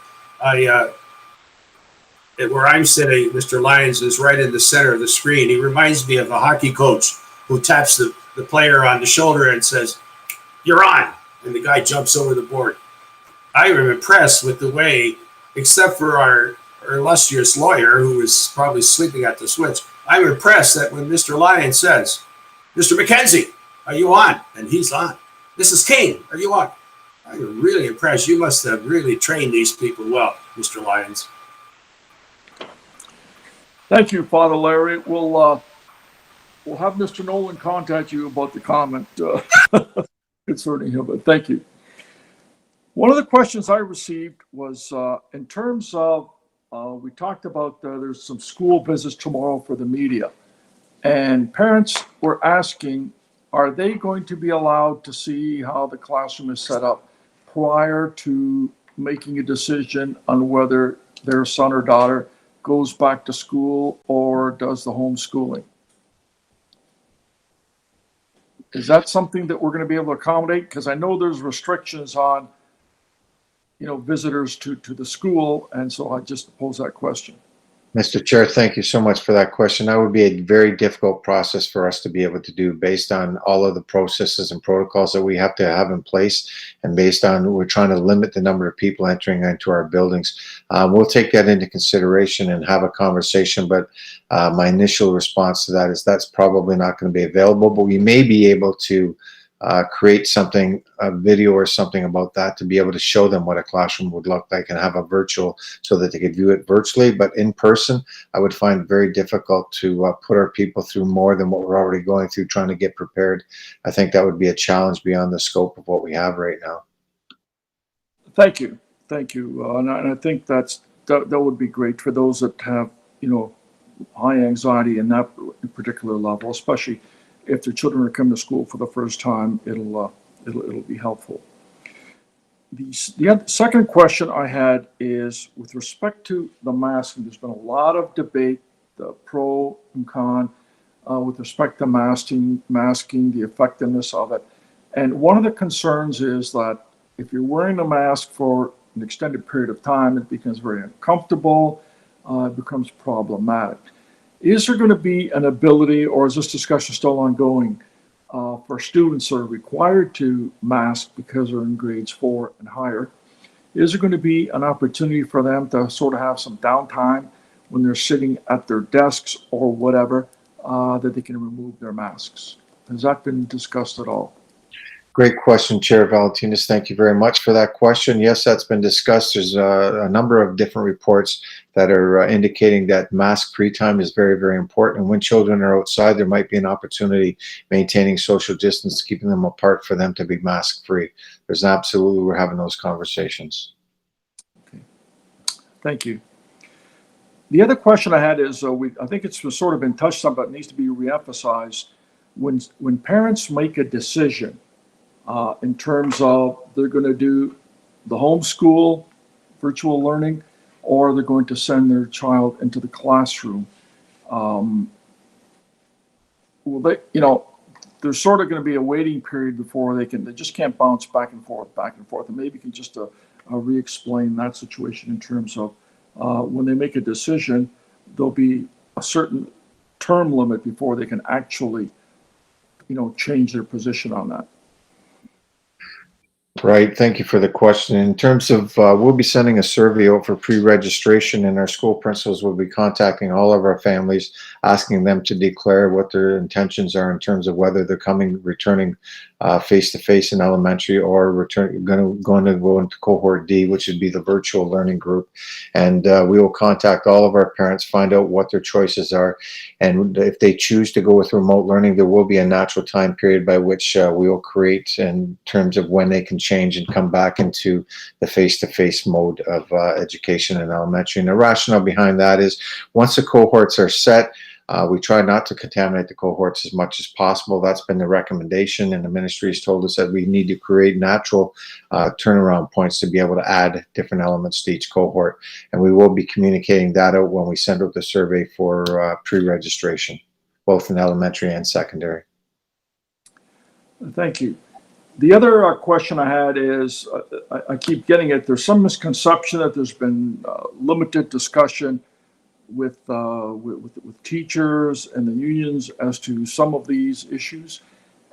Where I'm sitting, Mr. Lyons is right in the center of the screen. He reminds me of a hockey coach who taps the player on the shoulder and says, "You're on," and the guy jumps over the board. I am impressed with the way, except for our illustrious lawyer who is probably sleeping at the switch, I'm impressed that when Mr. Lyons says, "Mr. McKenzie, are you on?" and he's on. "Mrs. King, are you on?" I'm really impressed. You must have really trained these people well, Mr. Lyons. Thank you, Father Larry. We'll have Mr. Nolan contact you about the comment concerning him, but thank you. One of the questions I received was in terms of, we talked about there's some school visits tomorrow for the media, and parents were asking, are they going to be allowed to see how the classroom is set up prior to making a decision on whether their son or daughter goes back to school or does the homeschooling? Is that something that we're going to be able to accommodate? Because I know there's restrictions on, visitors to the school, and so I just pose that question. Mr. Chair, thank you so much for that question. That would be a very difficult process for us to be able to do based on all of the processes and protocols that we have to have in place, and based on we're trying to limit the number of people entering into our buildings. We'll take that into consideration and have a conversation, but my initial response to that is that's probably not going to be available, but we may be able to create something, a video or something about that, to be able to show them what a classroom would look like and have a virtual so that they could view it virtually. But in person, I would find it very difficult to put our people through more than what we're already going through trying to get prepared. I think that would be a challenge beyond the scope of what we have right now. Thank you. Thank you. And I think that would be great for those that have, high anxiety in that particular level, especially if their children are coming to school for the first time. It'll be helpful. The second question I had is with respect to the masking. There's been a lot of debate, the pro and con, with respect to masking, the effectiveness of it. And one of the concerns is that if you're wearing a mask for an extended period of time, it becomes very uncomfortable, it becomes problematic. Is there going to be an ability, or is this discussion still ongoing, for students that are required to mask because they're in grades 4 and higher? Is there going to be an opportunity for them to sort of have some downtime when they're sitting at their desks or whatever, that they can remove their masks? Has that been discussed at all? Great question, Chair Valentinas. Thank you very much for that question. Yes, that's been discussed. There's a number of different reports that are indicating that mask-free time is very, very important. When children are outside, there might be an opportunity maintaining social distance, keeping them apart for them to be mask-free. There's absolutely, we're having those conversations. Okay. Thank you. The other question I had is, I think it's sort of been touched on, but it needs to be reemphasized. When parents make a decision, in terms of they're going to do the homeschool virtual learning, or they're going to send their child into the classroom. Well, there's sort of going to be a waiting period before they just can't bounce back and forth. And maybe you can just re-explain that situation in terms of when they make a decision, there'll be a certain term limit before they can actually, change their position on that. Right. Thank you for the question. In terms of, we'll be sending a survey out for pre-registration, and our school principals will be contacting all of our families, asking them to declare what their intentions are in terms of whether they're returning face-to-face in elementary, or going to go into Cohort D, which would be the virtual learning group. And we will contact all of our parents, find out what their choices are. And if they choose to go with remote learning, there will be a natural time period by which we will create in terms of when they can change and come back into the face-to-face mode of education in elementary. And the rationale behind that is once the cohorts are set, we try not to contaminate the cohorts as much as possible. That's been the recommendation, and the ministry has told us that we need to create natural turnaround points to be able to add different elements to each cohort. And we will be communicating that out when we send out the survey for pre-registration, both in elementary and secondary. Thank you. The other question I had is, I keep getting it, there's some misconception that there's been limited discussion with teachers and the unions as to some of these issues.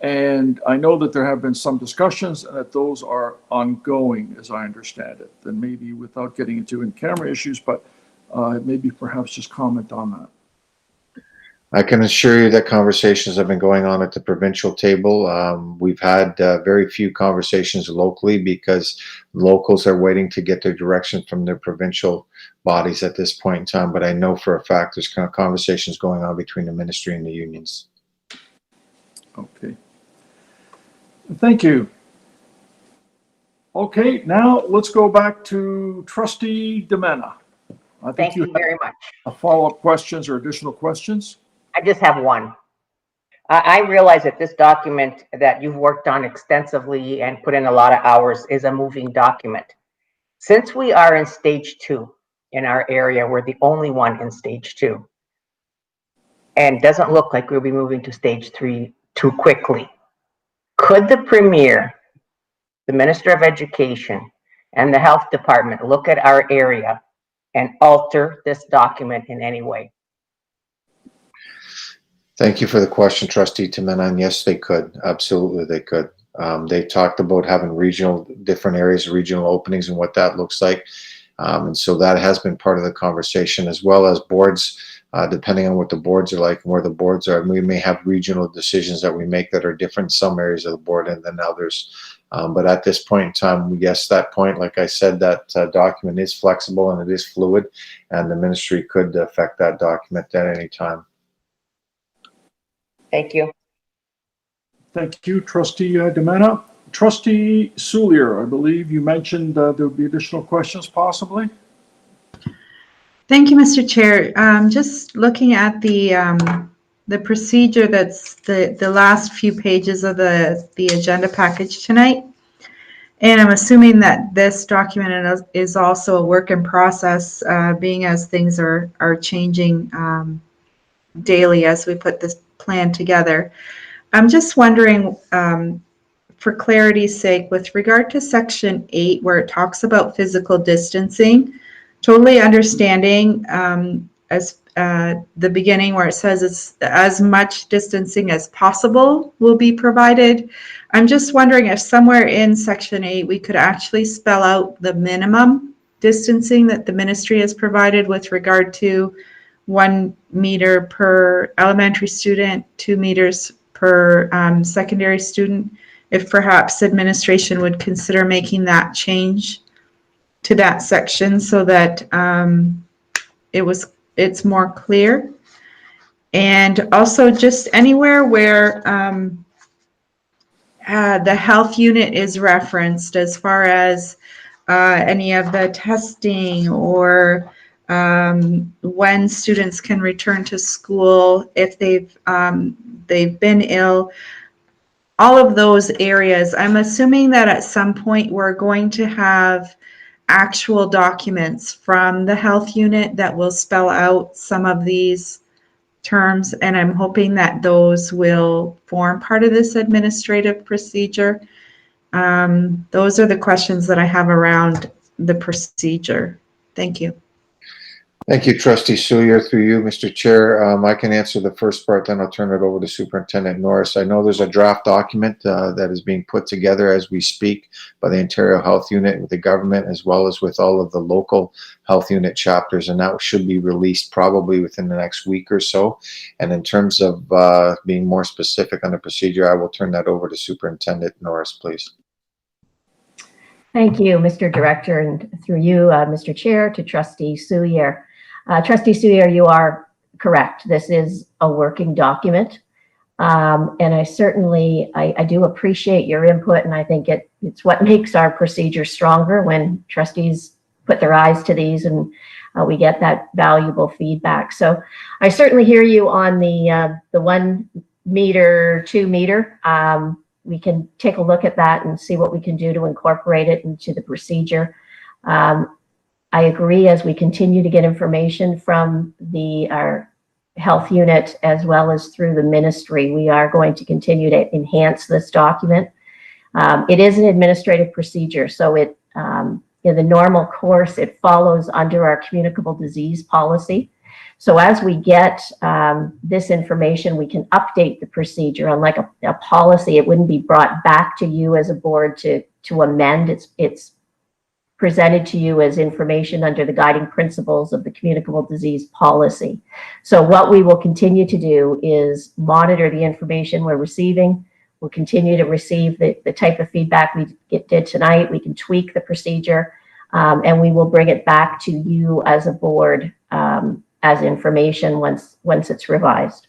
And I know that there have been some discussions and that those are ongoing, as I understand it. And maybe without getting into in-camera issues, but maybe perhaps just comment on that. I can assure you that conversations have been going on at the provincial table. We've had very few conversations locally because locals are waiting to get their direction from their provincial bodies at this point in time. But I know for a fact there's kind of conversations going on between the ministry and the unions. Okay. Thank you. Okay, now let's go back to Trustee DeMena. Thank you very much. Follow-up questions or additional questions? I just have one. I realize that this document that you've worked on extensively and put in a lot of hours is a moving document. Since we are in stage 2 in our area, we're the only one in stage 2. And doesn't look like we'll be moving to stage 3 too quickly. Could the Premier, the Minister of Education, and the Health Department look at our area and alter this document in any way? Thank you for the question, Trustee Timena. And yes, they could. Absolutely, they could. They talked about having different areas, regional openings, and what that looks like. And so that has been part of the conversation, as well as boards depending on what the boards are like and where the boards are. And we may have regional decisions that we make that are different in some areas of the board and then others. But at this point in time, yes, that point, like I said, that document is flexible and it is fluid, and the ministry could affect that document at any time. Thank you. Thank you, Trustee Demena. Trustee Soulier, I believe you mentioned there would be additional questions possibly. Thank you, Mr. Chair. Just looking at the procedure that's the last few pages of the agenda package tonight. And I'm assuming that this document is also a work in process, being as things are changing daily as we put this plan together. I'm just wondering, for clarity's sake, with regard to Section 8, where it talks about physical distancing, totally understanding as the beginning where it says it's as much distancing as possible will be provided. I'm just wondering if somewhere in Section 8 we could actually spell out the minimum distancing that the ministry has provided with regard to 1 meter per elementary student, 2 meters per secondary student, if perhaps administration would consider making that change to that section so that it's more clear. And also just anywhere where the health unit is referenced as far as any of the testing or when students can return to school if they've been ill, all of those areas. I'm assuming that at some point we're going to have actual documents from the health unit that will spell out some of these terms, and I'm hoping that those will form part of this administrative procedure. Those are the questions that I have around the procedure. Thank you. Thank you, Trustee Soulier. Through you, Mr. Chair, I can answer the first part, then I'll turn it over to Superintendent Norris. I know there's a draft document that is being put together as we speak by the Ontario Health Unit with the government, as well as with all of the local health unit chapters, and that should be released probably within the next week or so. And in terms of being more specific on the procedure, I will turn that over to Superintendent Norris, please. Thank you, Mr. Director, and through you, Mr. Chair, to Trustee Soulier. Trustee Soulier, you are correct. This is a working document. And I certainly, I do appreciate your input, and I think it's what makes our procedure stronger when trustees put their eyes to these and we get that valuable feedback. So I certainly hear you on the 1 meter, 2 meter. We can take a look at that and see what we can do to incorporate it into the procedure. I agree, as we continue to get information from our health unit as well as through the ministry, we are going to continue to enhance this document. It is an administrative procedure, so it in the normal course, it follows under our communicable disease policy. So as we get this information, we can update the procedure. Unlike a policy, it wouldn't be brought back to you as a board to amend. It's presented to you as information under the guiding principles of the communicable disease policy. So what we will continue to do is monitor the information we're receiving. We'll continue to receive the type of feedback we did tonight. We can tweak the procedure, and we will bring it back to you as a board as information once it's revised.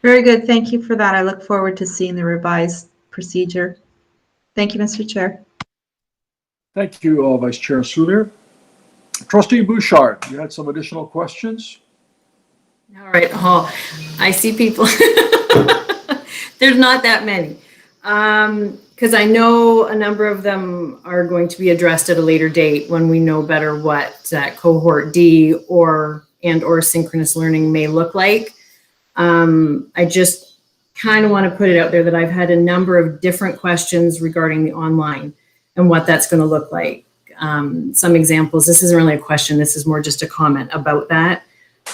Very good. Thank you for that. I look forward to seeing the revised procedure. Thank you, Mr. Chair. Thank you, Vice Chair Soulier. Trustee Bouchard, you had some additional questions? All right. Oh, I see people. There's not that many. Because I know a number of them are going to be addressed at a later date when we know better what Cohort D or synchronous learning may look like. I just kind of want to put it out there that I've had a number of different questions regarding the online and what that's going to look like. Some examples, this isn't really a question, this is more just a comment about that.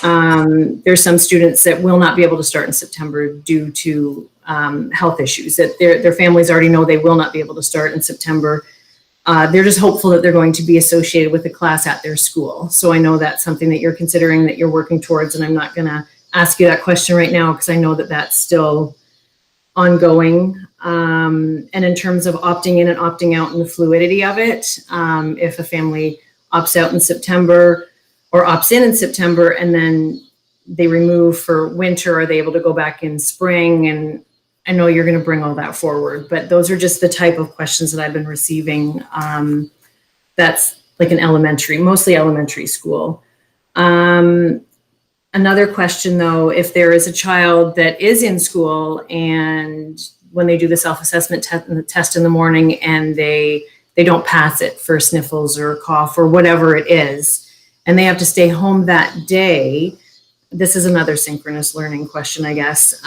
There's some students that will not be able to start in September due to health issues, that their families already know they will not be able to start in September they're just hopeful that they're going to be associated with a class at their school. So I know that's something that you're considering, that you're working towards, and I'm not going to ask you that question right now because I know that that's still ongoing. And in terms of opting in and opting out and the fluidity of it, if a family opts out in September or opts in September and then they remove for winter, are they able to go back in spring? And I know you're going to bring all that forward, but those are just the type of questions that I've been receiving. That's like an mostly elementary school. Another question though, if there is a child that is in school and when they do the self-assessment test in the morning and they don't pass it for sniffles or cough or whatever it is, and they have to stay home that day, this is another synchronous learning question, I guess.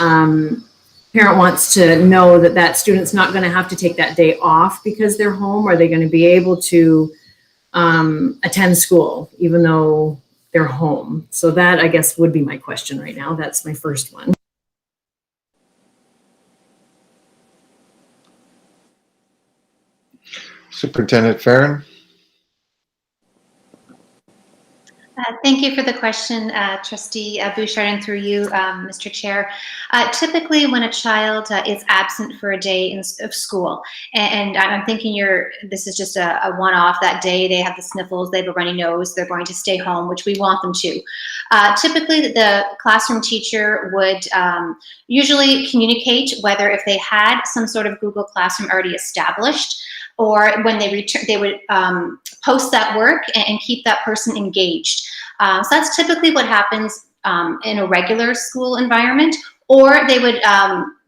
Parent wants to know that that student's not going to have to take that day off because they're home. Are they going to be able to attend school even though they're home? So that, I guess, would be my question right now. That's my first one. Superintendent Farron. Thank you for the question, Trustee Bouchard, and through you, Mr. Chair. Typically, when a child is absent for a day of school, and I'm thinking this is just a one-off, that day they have the sniffles, they have a runny nose, they're going to stay home, which we want them to. Typically, the classroom teacher would usually communicate whether if they had some sort of Google Classroom already established, or when they return, they would post that work and keep that person engaged. So that's typically what happens in a regular school environment, or they would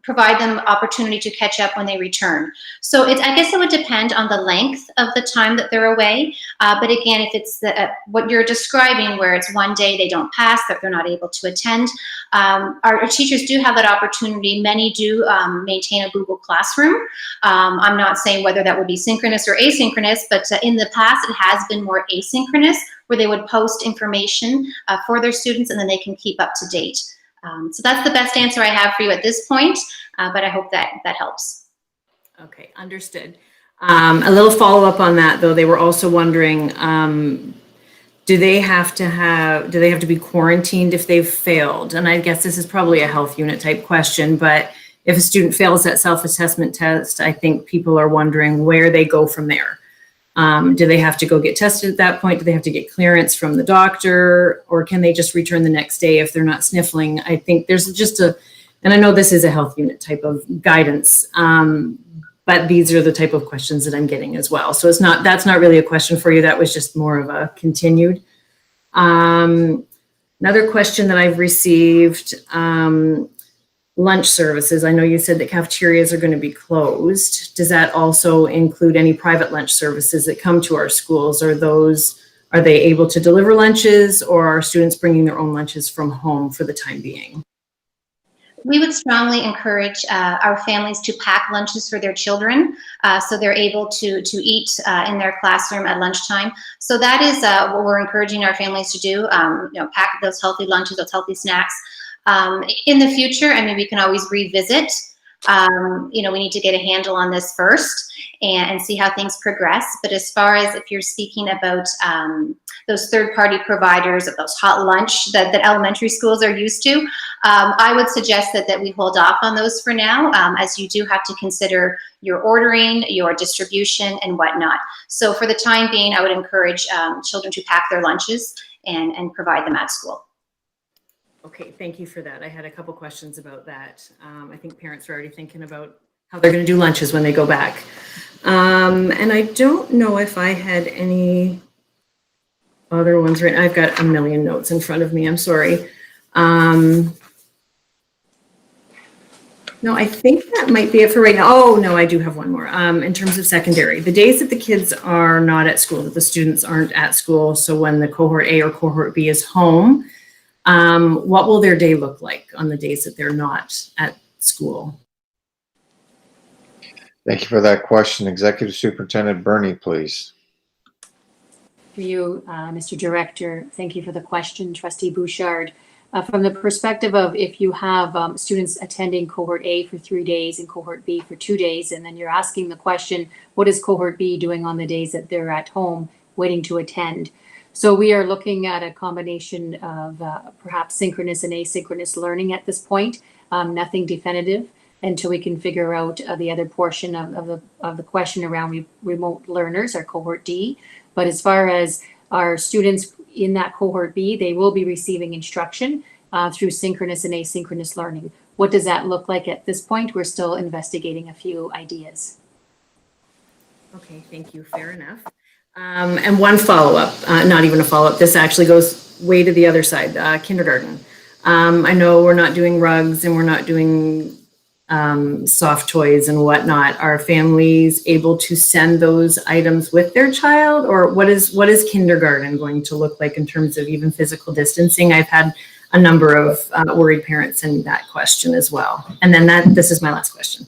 provide them opportunity to catch up when they return. So I guess it would depend on the length of the time that they're away. But again, if it's what you're describing, where it's one day they don't pass, that they're not able to attend, our teachers do have that opportunity. Many do maintain a Google Classroom. I'm not saying whether that would be synchronous or asynchronous, but in the past it has been more asynchronous, where they would post information for their students and then they can keep up to date. So that's the best answer I have for you at this point, but I hope that helps. Okay, understood. A little follow-up on that, though. They were also wondering, do they have to be quarantined if they've failed? And I guess this is probably a health unit type question, but if a student fails that self-assessment test, I think people are wondering where they go from there. Do they have to go get tested at that point? Do they have to get clearance from the doctor, or can they just return the next day if they're not sniffling? I think there's just and I know this is a health unit type of guidance, but these are the type of questions that I'm getting as well. So that's not really a question for you. That was just more of a continued. Another question that I've received, lunch services. I know you said that cafeterias are going to be closed. Does that also include any private lunch services that come to our schools? Are they able to deliver lunches, or are students bringing their own lunches from home for the time being? We would strongly encourage our families to pack lunches for their children, so they're able to eat in their classroom at lunchtime. So that is what we're encouraging our families to do. Pack those healthy lunches, those healthy snacks. In the future, I mean, we can always revisit. We need to get a handle on this first and see how things progress. But as far as if you're speaking about those third-party providers of those hot lunch that elementary schools are used to, I would suggest that we hold off on those for now, as you do have to consider your ordering, your distribution, and whatnot. So for the time being, I would encourage children to pack their lunches and provide them at school. Okay, thank you for that. I had a couple questions about that. I think parents are already thinking about how they're going to do lunches when they go back. And I don't know if I had any other ones right now. I've got a million notes in front of me. I'm sorry. No, I think that might be it for right now. Oh, no, I do have one more. In terms of secondary, the days that the kids are not at school, that the students aren't at school, so when the Cohort A or Cohort B is home, what will their day look like on the days that they're not at school? Thank you for that question. Executive Superintendent Burney, please. For you, Mr. Director, thank you for the question, Trustee Bouchard. From the perspective of if you have students attending Cohort A for 3 days and Cohort B for 2 days, and then you're asking the question, what is Cohort B doing on the days that they're at home waiting to attend? So we are looking at a combination of perhaps synchronous and asynchronous learning at this point, nothing definitive until we can figure out the other portion of the question around remote learners, our Cohort D. But as far as our students in that Cohort B, they will be receiving instruction through synchronous and asynchronous learning. What does that look like at this point? We're still investigating a few ideas. Okay, thank you. Fair enough. And one follow-up, not even a follow-up, this actually goes way to the other side, kindergarten. I know we're not doing rugs and we're not doing soft toys and whatnot. Are families able to send those items with their child, or what is kindergarten going to look like in terms of even physical distancing? I've had a number of worried parents send that question as well. And then this is my last question.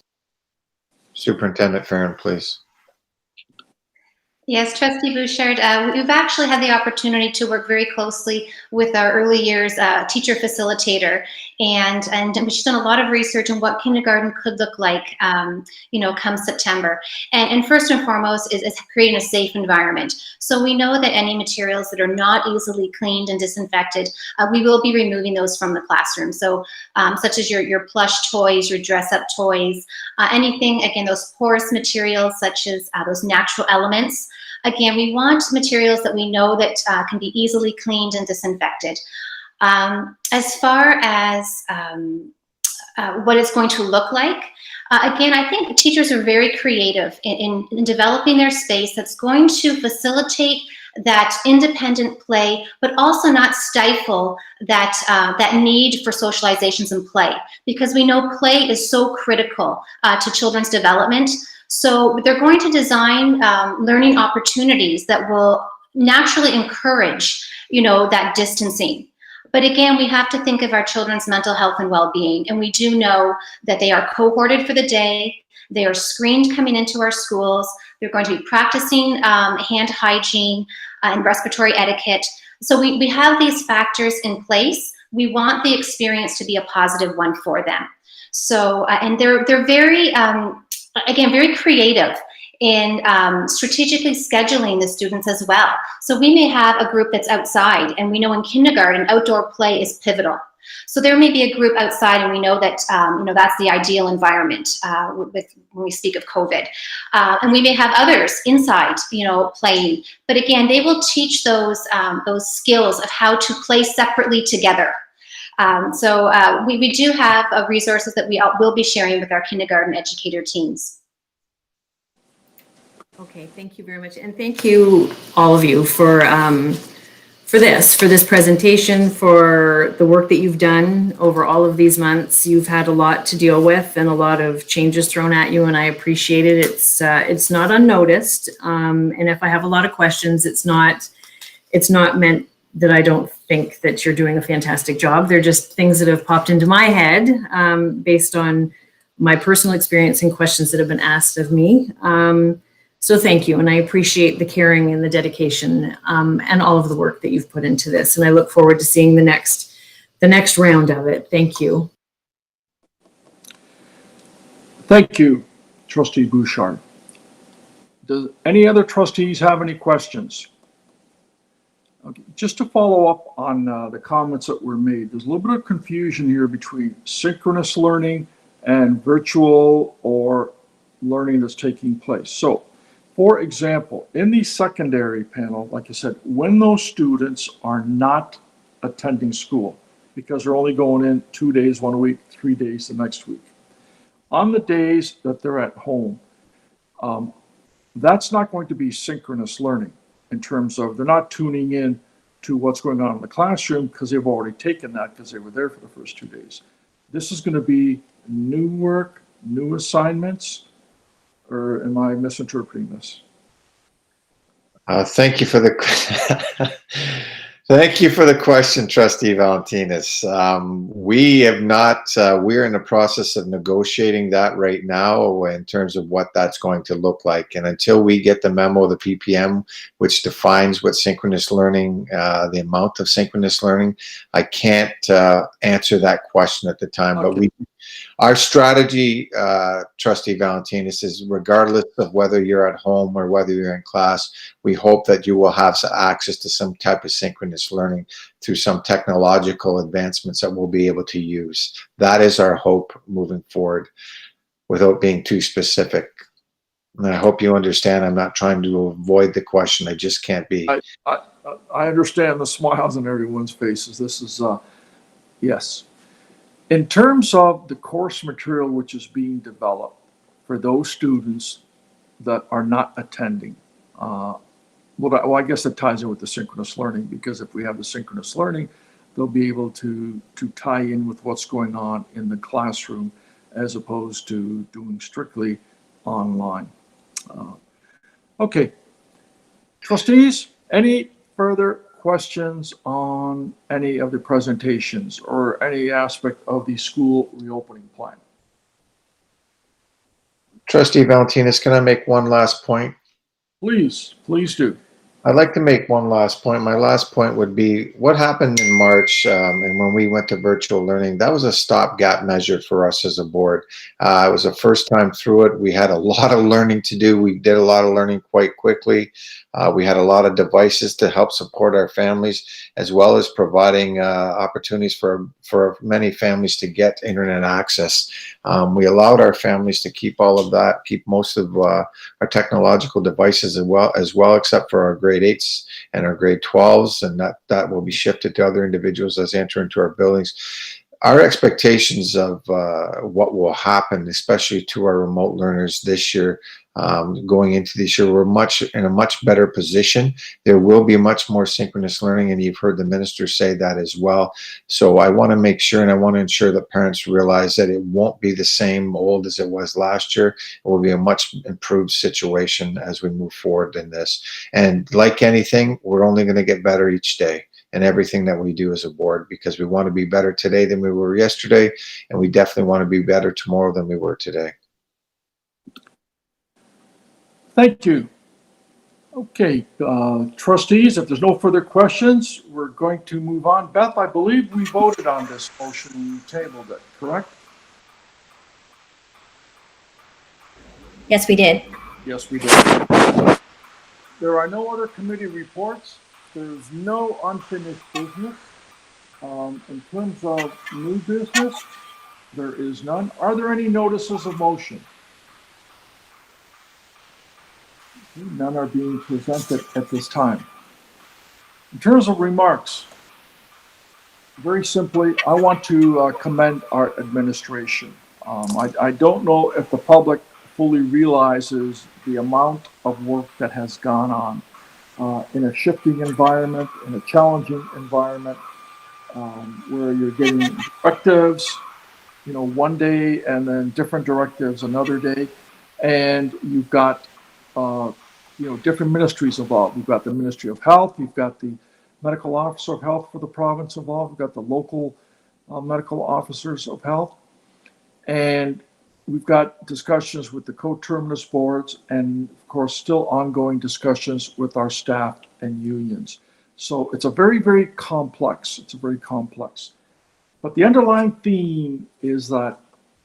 Superintendent Farron, please. Yes, Trustee Bouchard, we've actually had the opportunity to work very closely with our early years teacher facilitator, and she's done a lot of research on what kindergarten could look like, come September. And first and foremost is creating a safe environment. So we know that any materials that are not easily cleaned and disinfected, we will be removing those from the classroom. So such as your plush toys, your dress-up toys, anything, again, those porous materials such as those natural elements. Again, we want materials that we know that can be easily cleaned and disinfected. As far as what it's going to look like, again, I think teachers are very creative in developing their space that's going to facilitate that independent play, but also not stifle that need for socializations and play, because we know play is so critical to children's development. So they're going to design learning opportunities that will naturally encourage, that distancing. But again, we have to think of our children's mental health and well-being. And we do know that they are cohorted for the day. They are screened coming into our schools. They're going to be practicing hand hygiene and respiratory etiquette. So we have these factors in place. We want the experience to be a positive one for them. So, and they're very, again, very creative in strategically scheduling the students as well. So we may have a group that's outside, and we know in kindergarten, outdoor play is pivotal. So there may be a group outside, and we know that that's the ideal environment when we speak of COVID. And we may have others inside, playing. But again, they will teach those skills of how to play separately together. So we do have resources that we will be sharing with our kindergarten educator teams. Okay, thank you very much. And thank you, all of you, for this presentation, for the work that you've done over all of these months. You've had a lot to deal with and a lot of changes thrown at you, and I appreciate it. It's not unnoticed. And if I have a lot of questions, it's not meant that I don't think that you're doing a fantastic job. They're just things that have popped into my head based on my personal experience and questions that have been asked of me. So thank you, and I appreciate the caring and the dedication and all of the work that you've put into this. And I look forward to seeing the next round of it. Thank you. Thank you, Trustee Bouchard. Does any other trustees have any questions? Okay, just to follow up on the comments that were made, there's a little bit of confusion here between synchronous learning and virtual or learning that's taking place. So, for example, in the secondary panel, like I said, when those students are not attending school, because they're only going in 2 days 1 week, 3 days the next week, on the days that they're at home, that's not going to be synchronous learning in terms of they're not tuning in to what's going on in the classroom because they've already taken that because they were there for the first 2 days. This is going to be new work, new assignments, or am I misinterpreting this? Thank you for the Thank you for the question, Trustee Valentinas. We have not, we're in the process of negotiating that right now in terms of what that's going to look like. And until we get the memo, the PPM, which defines what synchronous learning, the amount of synchronous learning, I can't answer that question at the time. Okay. But our strategy, Trustee Valentinas, is regardless of whether you're at home or whether you're in class, we hope that you will have access to some type of synchronous learning through some technological advancements that we'll be able to use. That is our hope moving forward, without being too specific. And I hope you understand I'm not trying to avoid the question. I just can't be. I understand the smiles on everyone's faces. This is, yes. In terms of the course material which is being developed for those students that are not attending, well, I guess that ties in with the synchronous learning, because if we have the synchronous learning, they'll be able to tie in with what's going on in the classroom as opposed to doing strictly online. Okay. Trustees, any further questions on any of the presentations or any aspect of the school reopening plan? Trustee Valentinas, can I make one last point? Please do. I'd like to make one last point. My last point would be what happened in March and when we went to virtual learning. That was a stopgap measure for us as a board. It was the first time through it. We had a lot of learning to do. We did a lot of learning quite quickly. We had a lot of devices to help support our families, as well as providing opportunities for many families to get internet access. We allowed our families to keep all of that, keep most of our technological devices as well, except for our grade 8s and our grade 12s, and that will be shifted to other individuals as they enter into our buildings. Our expectations of what will happen, especially to our remote learners this year, going into this year, we're in a much better position. There will be much more synchronous learning, and you've heard the minister say that as well. So I want to make sure, and I want to ensure that parents realize that it won't be the same old as it was last year. It will be a much improved situation as we move forward in this. And like anything, we're only going to get better each day and everything that we do as a board, because we want to be better today than we were yesterday, and we definitely want to be better tomorrow than we were today. Thank you. Okay, trustees, if there's no further questions, we're going to move on. Beth, I believe we voted on this motion and we tabled it, correct? Yes, we did. Yes, we did. There are no other committee reports. There's no unfinished business. In terms of new business, there is none. Are there any notices of motion? None are being presented at this time. In terms of remarks, very simply, I want to commend our administration. I don't know if the public fully realizes the amount of work that has gone on in a shifting environment, in a challenging environment, where you're getting directives, one day, and then different directives another day, and you've got different ministries involved. We've got the Ministry of Health, you've got the Medical Officer of Health for the province involved, we've got the local medical officers of health, and we've got discussions with the coterminous boards, and of course still ongoing discussions with our staff and unions. So it's a very, very complex. But the underlying theme is that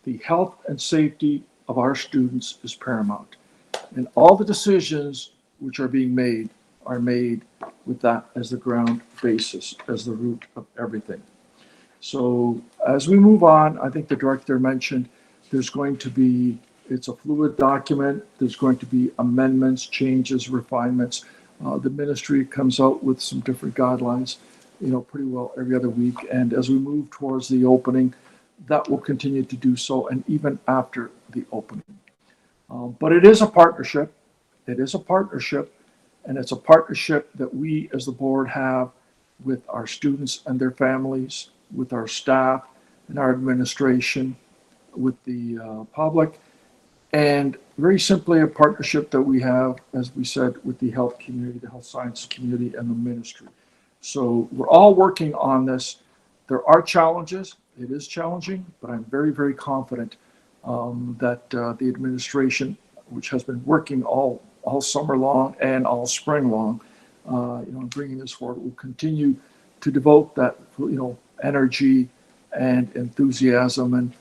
the health and safety of our students is paramount. And all the decisions which are being made are made with that as the ground basis, as the root of everything. So as we move on, I think the director mentioned there's going to be, it's a fluid document. There's going to be amendments, changes, refinements. The ministry comes out with some different guidelines, pretty well every other week. And as we move towards the opening, that will continue to do so, and even after the opening. But it is a partnership. And it's a partnership that we as the board have with our students and their families, with our staff and our administration, with the public, and very simply a partnership that we have, as we said, with the health community, the health science community, and the ministry. So we're all working on this. There are challenges. It is challenging, but I'm very, very confident that the administration, which has been working all summer long and all spring long, bringing this forward, will continue to devote that, energy and enthusiasm. And,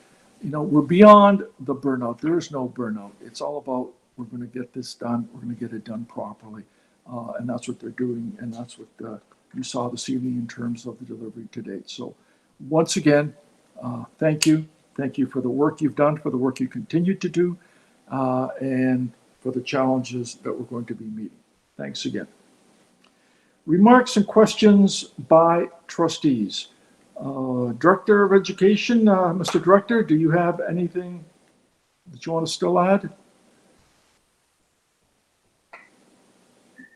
we're beyond the burnout. There is no burnout. It's all about, we're going to get this done. We're going to get it done properly. And that's what they're doing. And that's what you saw this evening in terms of the delivery to date. So once again, thank you. Thank you for the work you've done, for the work you continue to do, and for the challenges that we're going to be meeting. Thanks again. Remarks and questions by trustees. Director of Education, Mr. Director, do you have anything that you want to still add?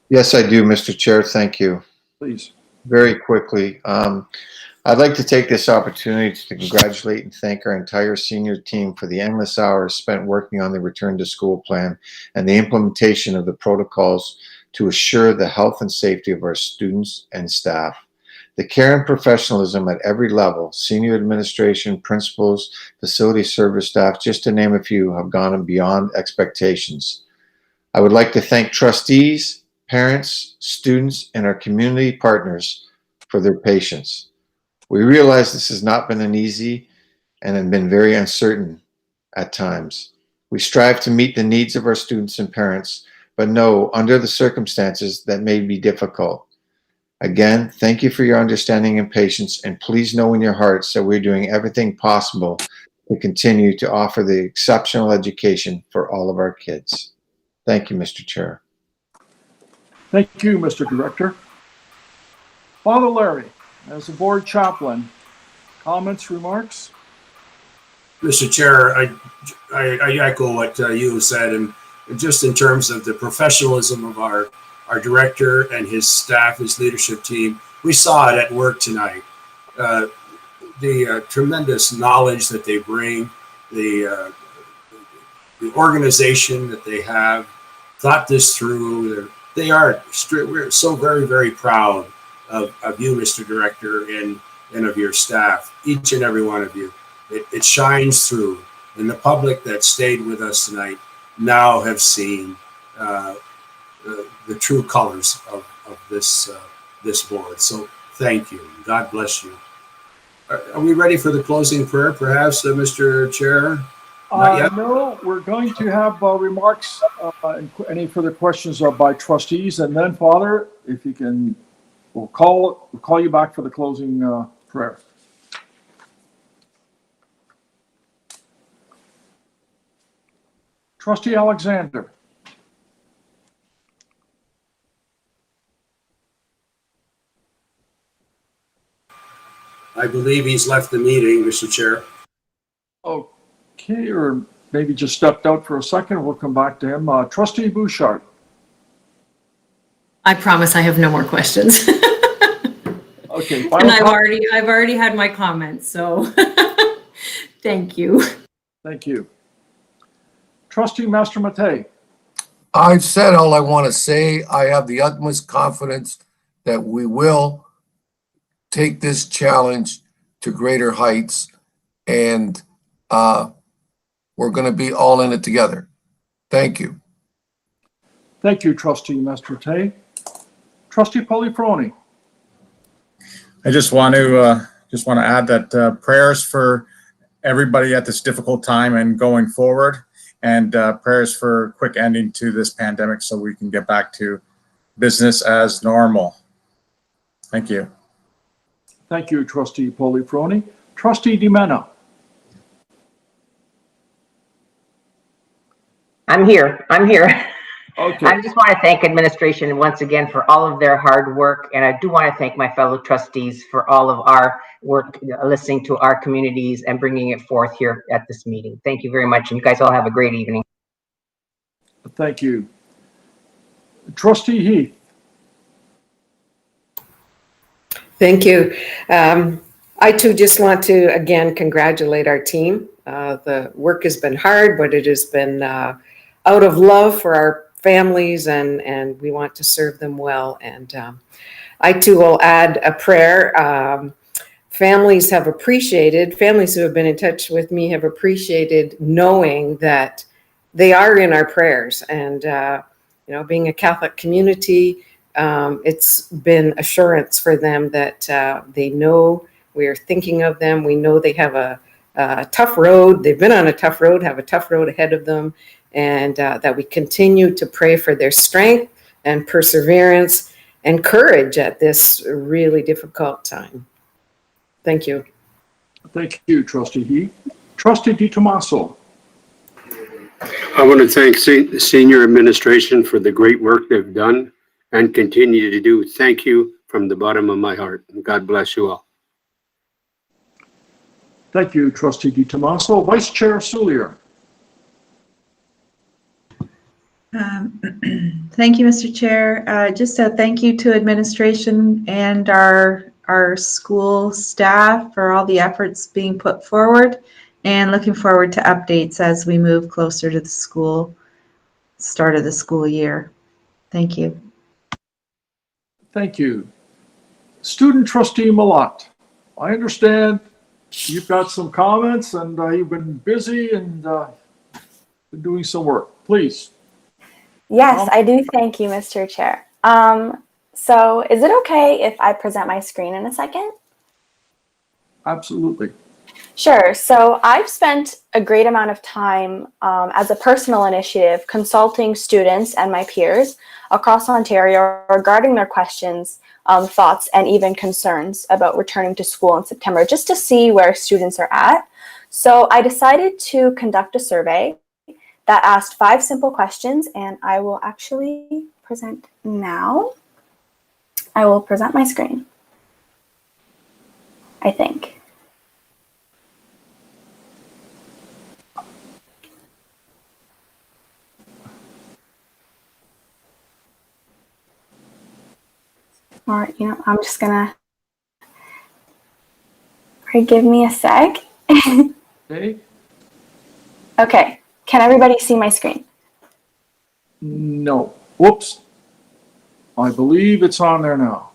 Yes, I do, Mr. Chair. Thank you. Please. Very quickly. I'd like to take this opportunity to congratulate and thank our entire senior team for the endless hours spent working on the return to school plan and the implementation of the protocols to assure the health and safety of our students and staff. The care and professionalism at every level, senior administration, principals, facility service staff, just to name a few, have gone beyond expectations. I would like to thank trustees, parents, students, and our community partners for their patience. We realize this has not been an easy and have been very uncertain at times. We strive to meet the needs of our students and parents, but know under the circumstances that may be difficult. Again, thank you for your understanding and patience, and please know in your hearts that we're doing everything possible to continue to offer the exceptional education for all of our kids. Thank you, Mr. Chair. Thank you, Mr. Director. Father Larry, as the board chaplain, comments, remarks? Mr. Chair, I echo what you said, and just in terms of the professionalism of our director and his staff, his leadership team, we saw it at work tonight. The tremendous knowledge that they bring, the organization that they have, thought this through. We're so very, very proud of you, Mr. Director, and of your staff, each and every one of you. It shines through, and the public that stayed with us tonight now have seen the true colors of this board. So thank you. God bless you. Are we ready for the closing prayer, perhaps, Mr. Chair? Not yet? No, we're going to have remarks and any further questions by trustees, and then, Father, if you can, we'll call you back for the closing prayer. Trustee Alexander. I believe he's left the meeting, Mr. Chair. Okay, or maybe just stepped out for a second. We'll come back to him. Trustee Bouchard. I promise I have no more questions. Okay. And I've already had my comments, so thank you. Thank you. Trustee Master Matei. I've said all I want to say. I have the utmost confidence that we will take this challenge to greater heights, and we're going to be all in it together. Thank you. Thank you, Trustee Master Matei. Trustee Polifroni. I just want to add that prayers for everybody at this difficult time and going forward, and prayers for a quick ending to this pandemic so we can get back to business as normal. Thank you. Thank you, Trustee Polifroni. Trustee DiMenna. I'm here. Okay. I just want to thank administration once again for all of their hard work. And I do want to thank my fellow trustees for all of our work, listening to our communities and bringing it forth here at this meeting. Thank you very much. And you guys all have a great evening. Thank you. Trustee Heath. Thank you. I too just want to again congratulate our team. The work has been hard, but it has been out of love for families, and we want to serve them well. And I too will add a prayer. Families who have been in touch with me have appreciated knowing that they are in our prayers. And, being a Catholic community, it's been assurance for them that they know we are thinking of them. We know they have a tough road. They've been on a tough road, have a tough road ahead of them, and that we continue to pray for their strength and perseverance and courage at this really difficult time. Thank you. Thank you, Trustee He. Trustee DiTomaso. I want to thank the senior administration for the great work they've done and continue to do. Thank you from the bottom of my heart. God bless you all. Thank you, Trustee DiTomaso. Vice Chair Soulier. Thank you, Mr. Chair. Just a thank you to administration and our school staff for all the efforts being put forward, and looking forward to updates as we move closer to the start of the school year. Thank you. Thank you. Student Trustee Malott. I understand you've got some comments, and you've been busy and been doing some work. Please. Yes, I do. Thank you, Mr. Chair. So is it okay if I present my screen in a second? Absolutely. Sure. So I've spent a great amount of time as a personal initiative consulting students and my peers across Ontario regarding their questions, thoughts, and even concerns about returning to school in September, just to see where students are at. So I decided to conduct a survey that asked 5 simple questions, and I will actually present now. I will present my screen, I think. Or, I'm just gonna, give me a sec. Okay. Okay, can everybody see my screen? No. Whoops. I believe it's on there now.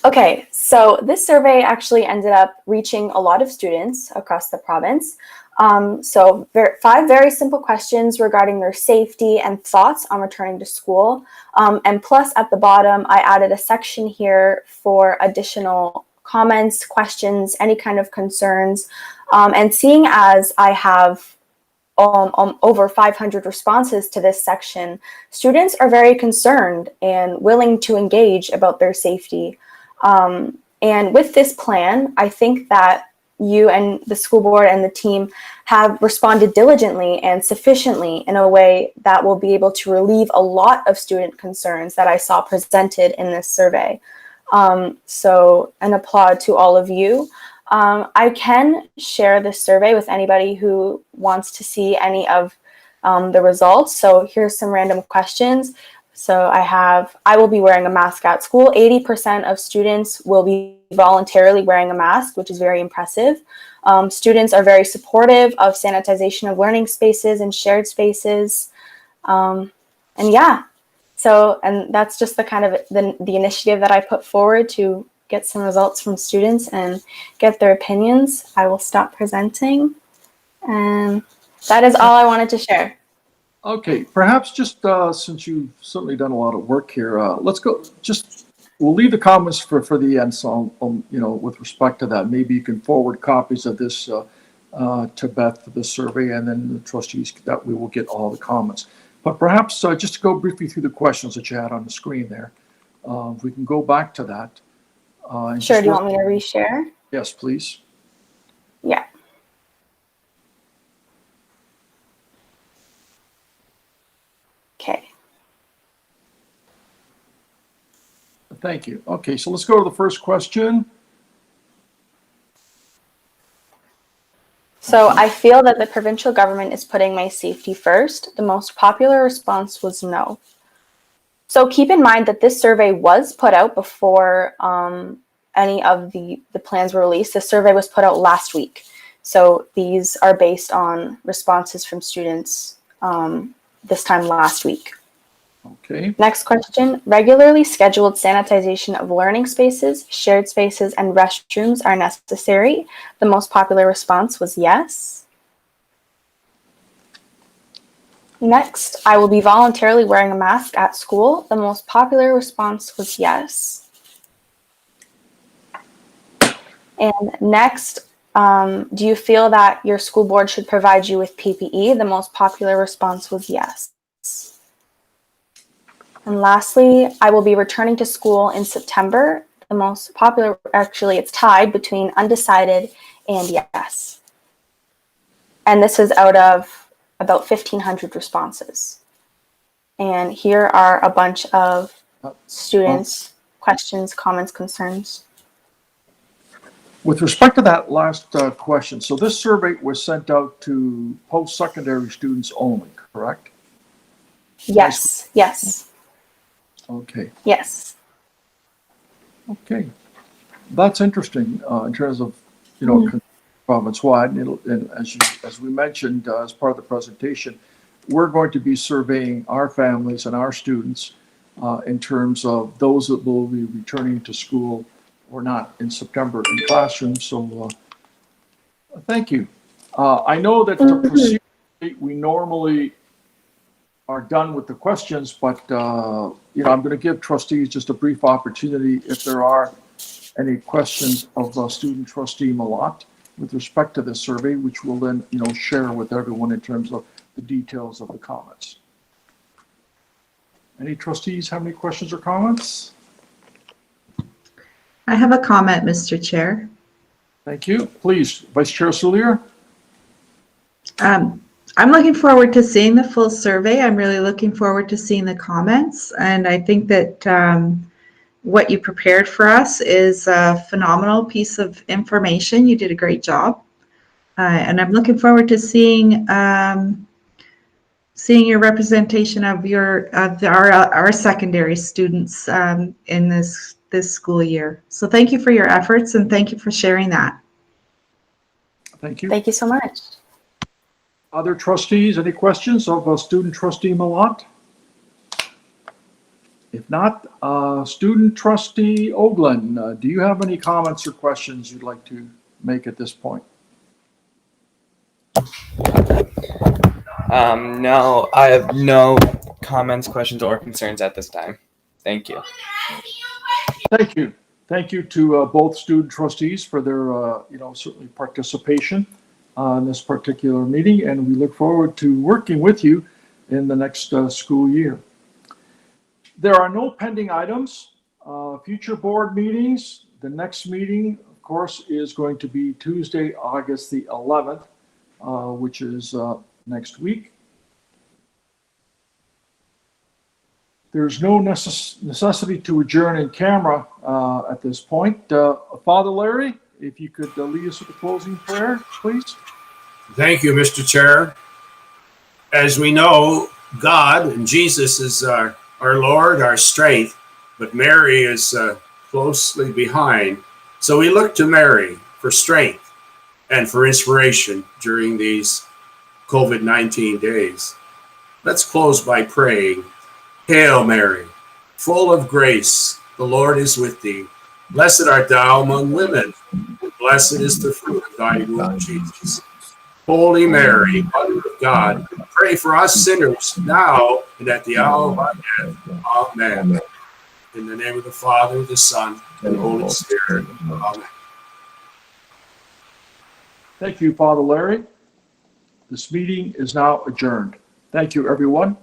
Okay, so this survey actually ended up reaching a lot of students across the province. So 5 very simple questions regarding their safety and thoughts on returning to school. And plus at the bottom, I added a section here for additional comments, questions, any kind of concerns. And seeing as I have over 500 responses to this section, students are very concerned and willing to engage about their safety. And with this plan, I think that you and the school board and the team have responded diligently and sufficiently in a way that will be able to relieve a lot of student concerns that I saw presented in this survey. So an applaud to all of you. I can share this survey with anybody who wants to see any of the results. So here's some random questions. So I will be wearing a mask at school. 80% of students will be voluntarily wearing a mask, which is very impressive. Students are very supportive of sanitization of learning spaces and shared spaces. And yeah, and that's just the kind of the initiative that I put forward to get some results from students and get their opinions. I will stop presenting. And that is all I wanted to share. Okay, perhaps just since you've certainly done a lot of work here, let's go. We'll leave the comments for the end. So, with respect to that, maybe you can forward copies of this to Beth for the survey, and then the trustees that we will get all the comments. But perhaps just to go briefly through the questions that you had on the screen there, if we can go back to that. Sure. Do you want me to reshare? Yes, please. Yeah. Okay. Thank you. Okay, so let's go to the first question. So I feel that the provincial government is putting my safety first. The most popular response was no. So keep in mind that this survey was put out before any of the plans were released. The survey was put out last week. So these are based on responses from students this time last week. Okay. Next question. Regularly scheduled sanitization of learning spaces, shared spaces, and restrooms are necessary. The most popular response was yes. Next, I will be voluntarily wearing a mask at school. The most popular response was yes. And next, do you feel that your school board should provide you with PPE? The most popular response was yes. And lastly, I will be returning to school in September. The most popular, actually, it's tied between undecided and yes. And this is out of about 1,500 responses. And here are a bunch of students' questions, comments, concerns. With respect to that last question, so this survey was sent out to post-secondary students only, correct? Yes, yes. Okay. Yes. Okay. That's interesting in terms of, province-wide. And as we mentioned as part of the presentation, we're going to be surveying our families and our students in terms of those that will be returning to school or not in September in classrooms. So thank you. I know that to proceed, we normally are done with the questions, but I'm going to give trustees just a brief opportunity if there are any questions of student trustee Malott with respect to this survey, which we'll then share with everyone in terms of the details of the comments. Any trustees have any questions or comments? I have a comment, Mr. Chair. Thank you. Please, Vice Chair Soulier. I'm looking forward to seeing the full survey. I'm really looking forward to seeing the comments. And I think that what you prepared for us is a phenomenal piece of information. You did a great job. And I'm looking forward to seeing your representation of our secondary students in this school year. So thank you for your efforts and thank you for sharing that. Thank you. Thank you so much. Other trustees, any questions of student trustee Malott? If not, student trustee Oglin, do you have any comments or questions you'd like to make at this point? No, I have no comments, questions, or concerns at this time. Thank you. Thank you. Thank you to both student trustees for their, certainly participation in this particular meeting, and we look forward to working with you in the next school year. There are no pending items. Future board meetings. The next meeting, of course, is going to be Tuesday, August the 11th, which is next week. There's no necessity to adjourn in camera at this point. Father Larry, if you could lead us with a closing prayer, please. Thank you, Mr. Chair. As we know, God and Jesus is our Lord, our strength, but Mary is closely behind. So we look to Mary for strength and for inspiration during these COVID-19 days. Let's close by praying. Hail Mary, full of grace, the Lord is with thee. Blessed art thou among women, and blessed is the fruit of thy womb, Jesus. Holy Mary, Mother of God, pray for us sinners now and at the hour of our death. Amen. In the name of the Father, the Son, and the Holy Spirit. Amen. Thank you, Father Larry. This meeting is now adjourned. Thank you, everyone.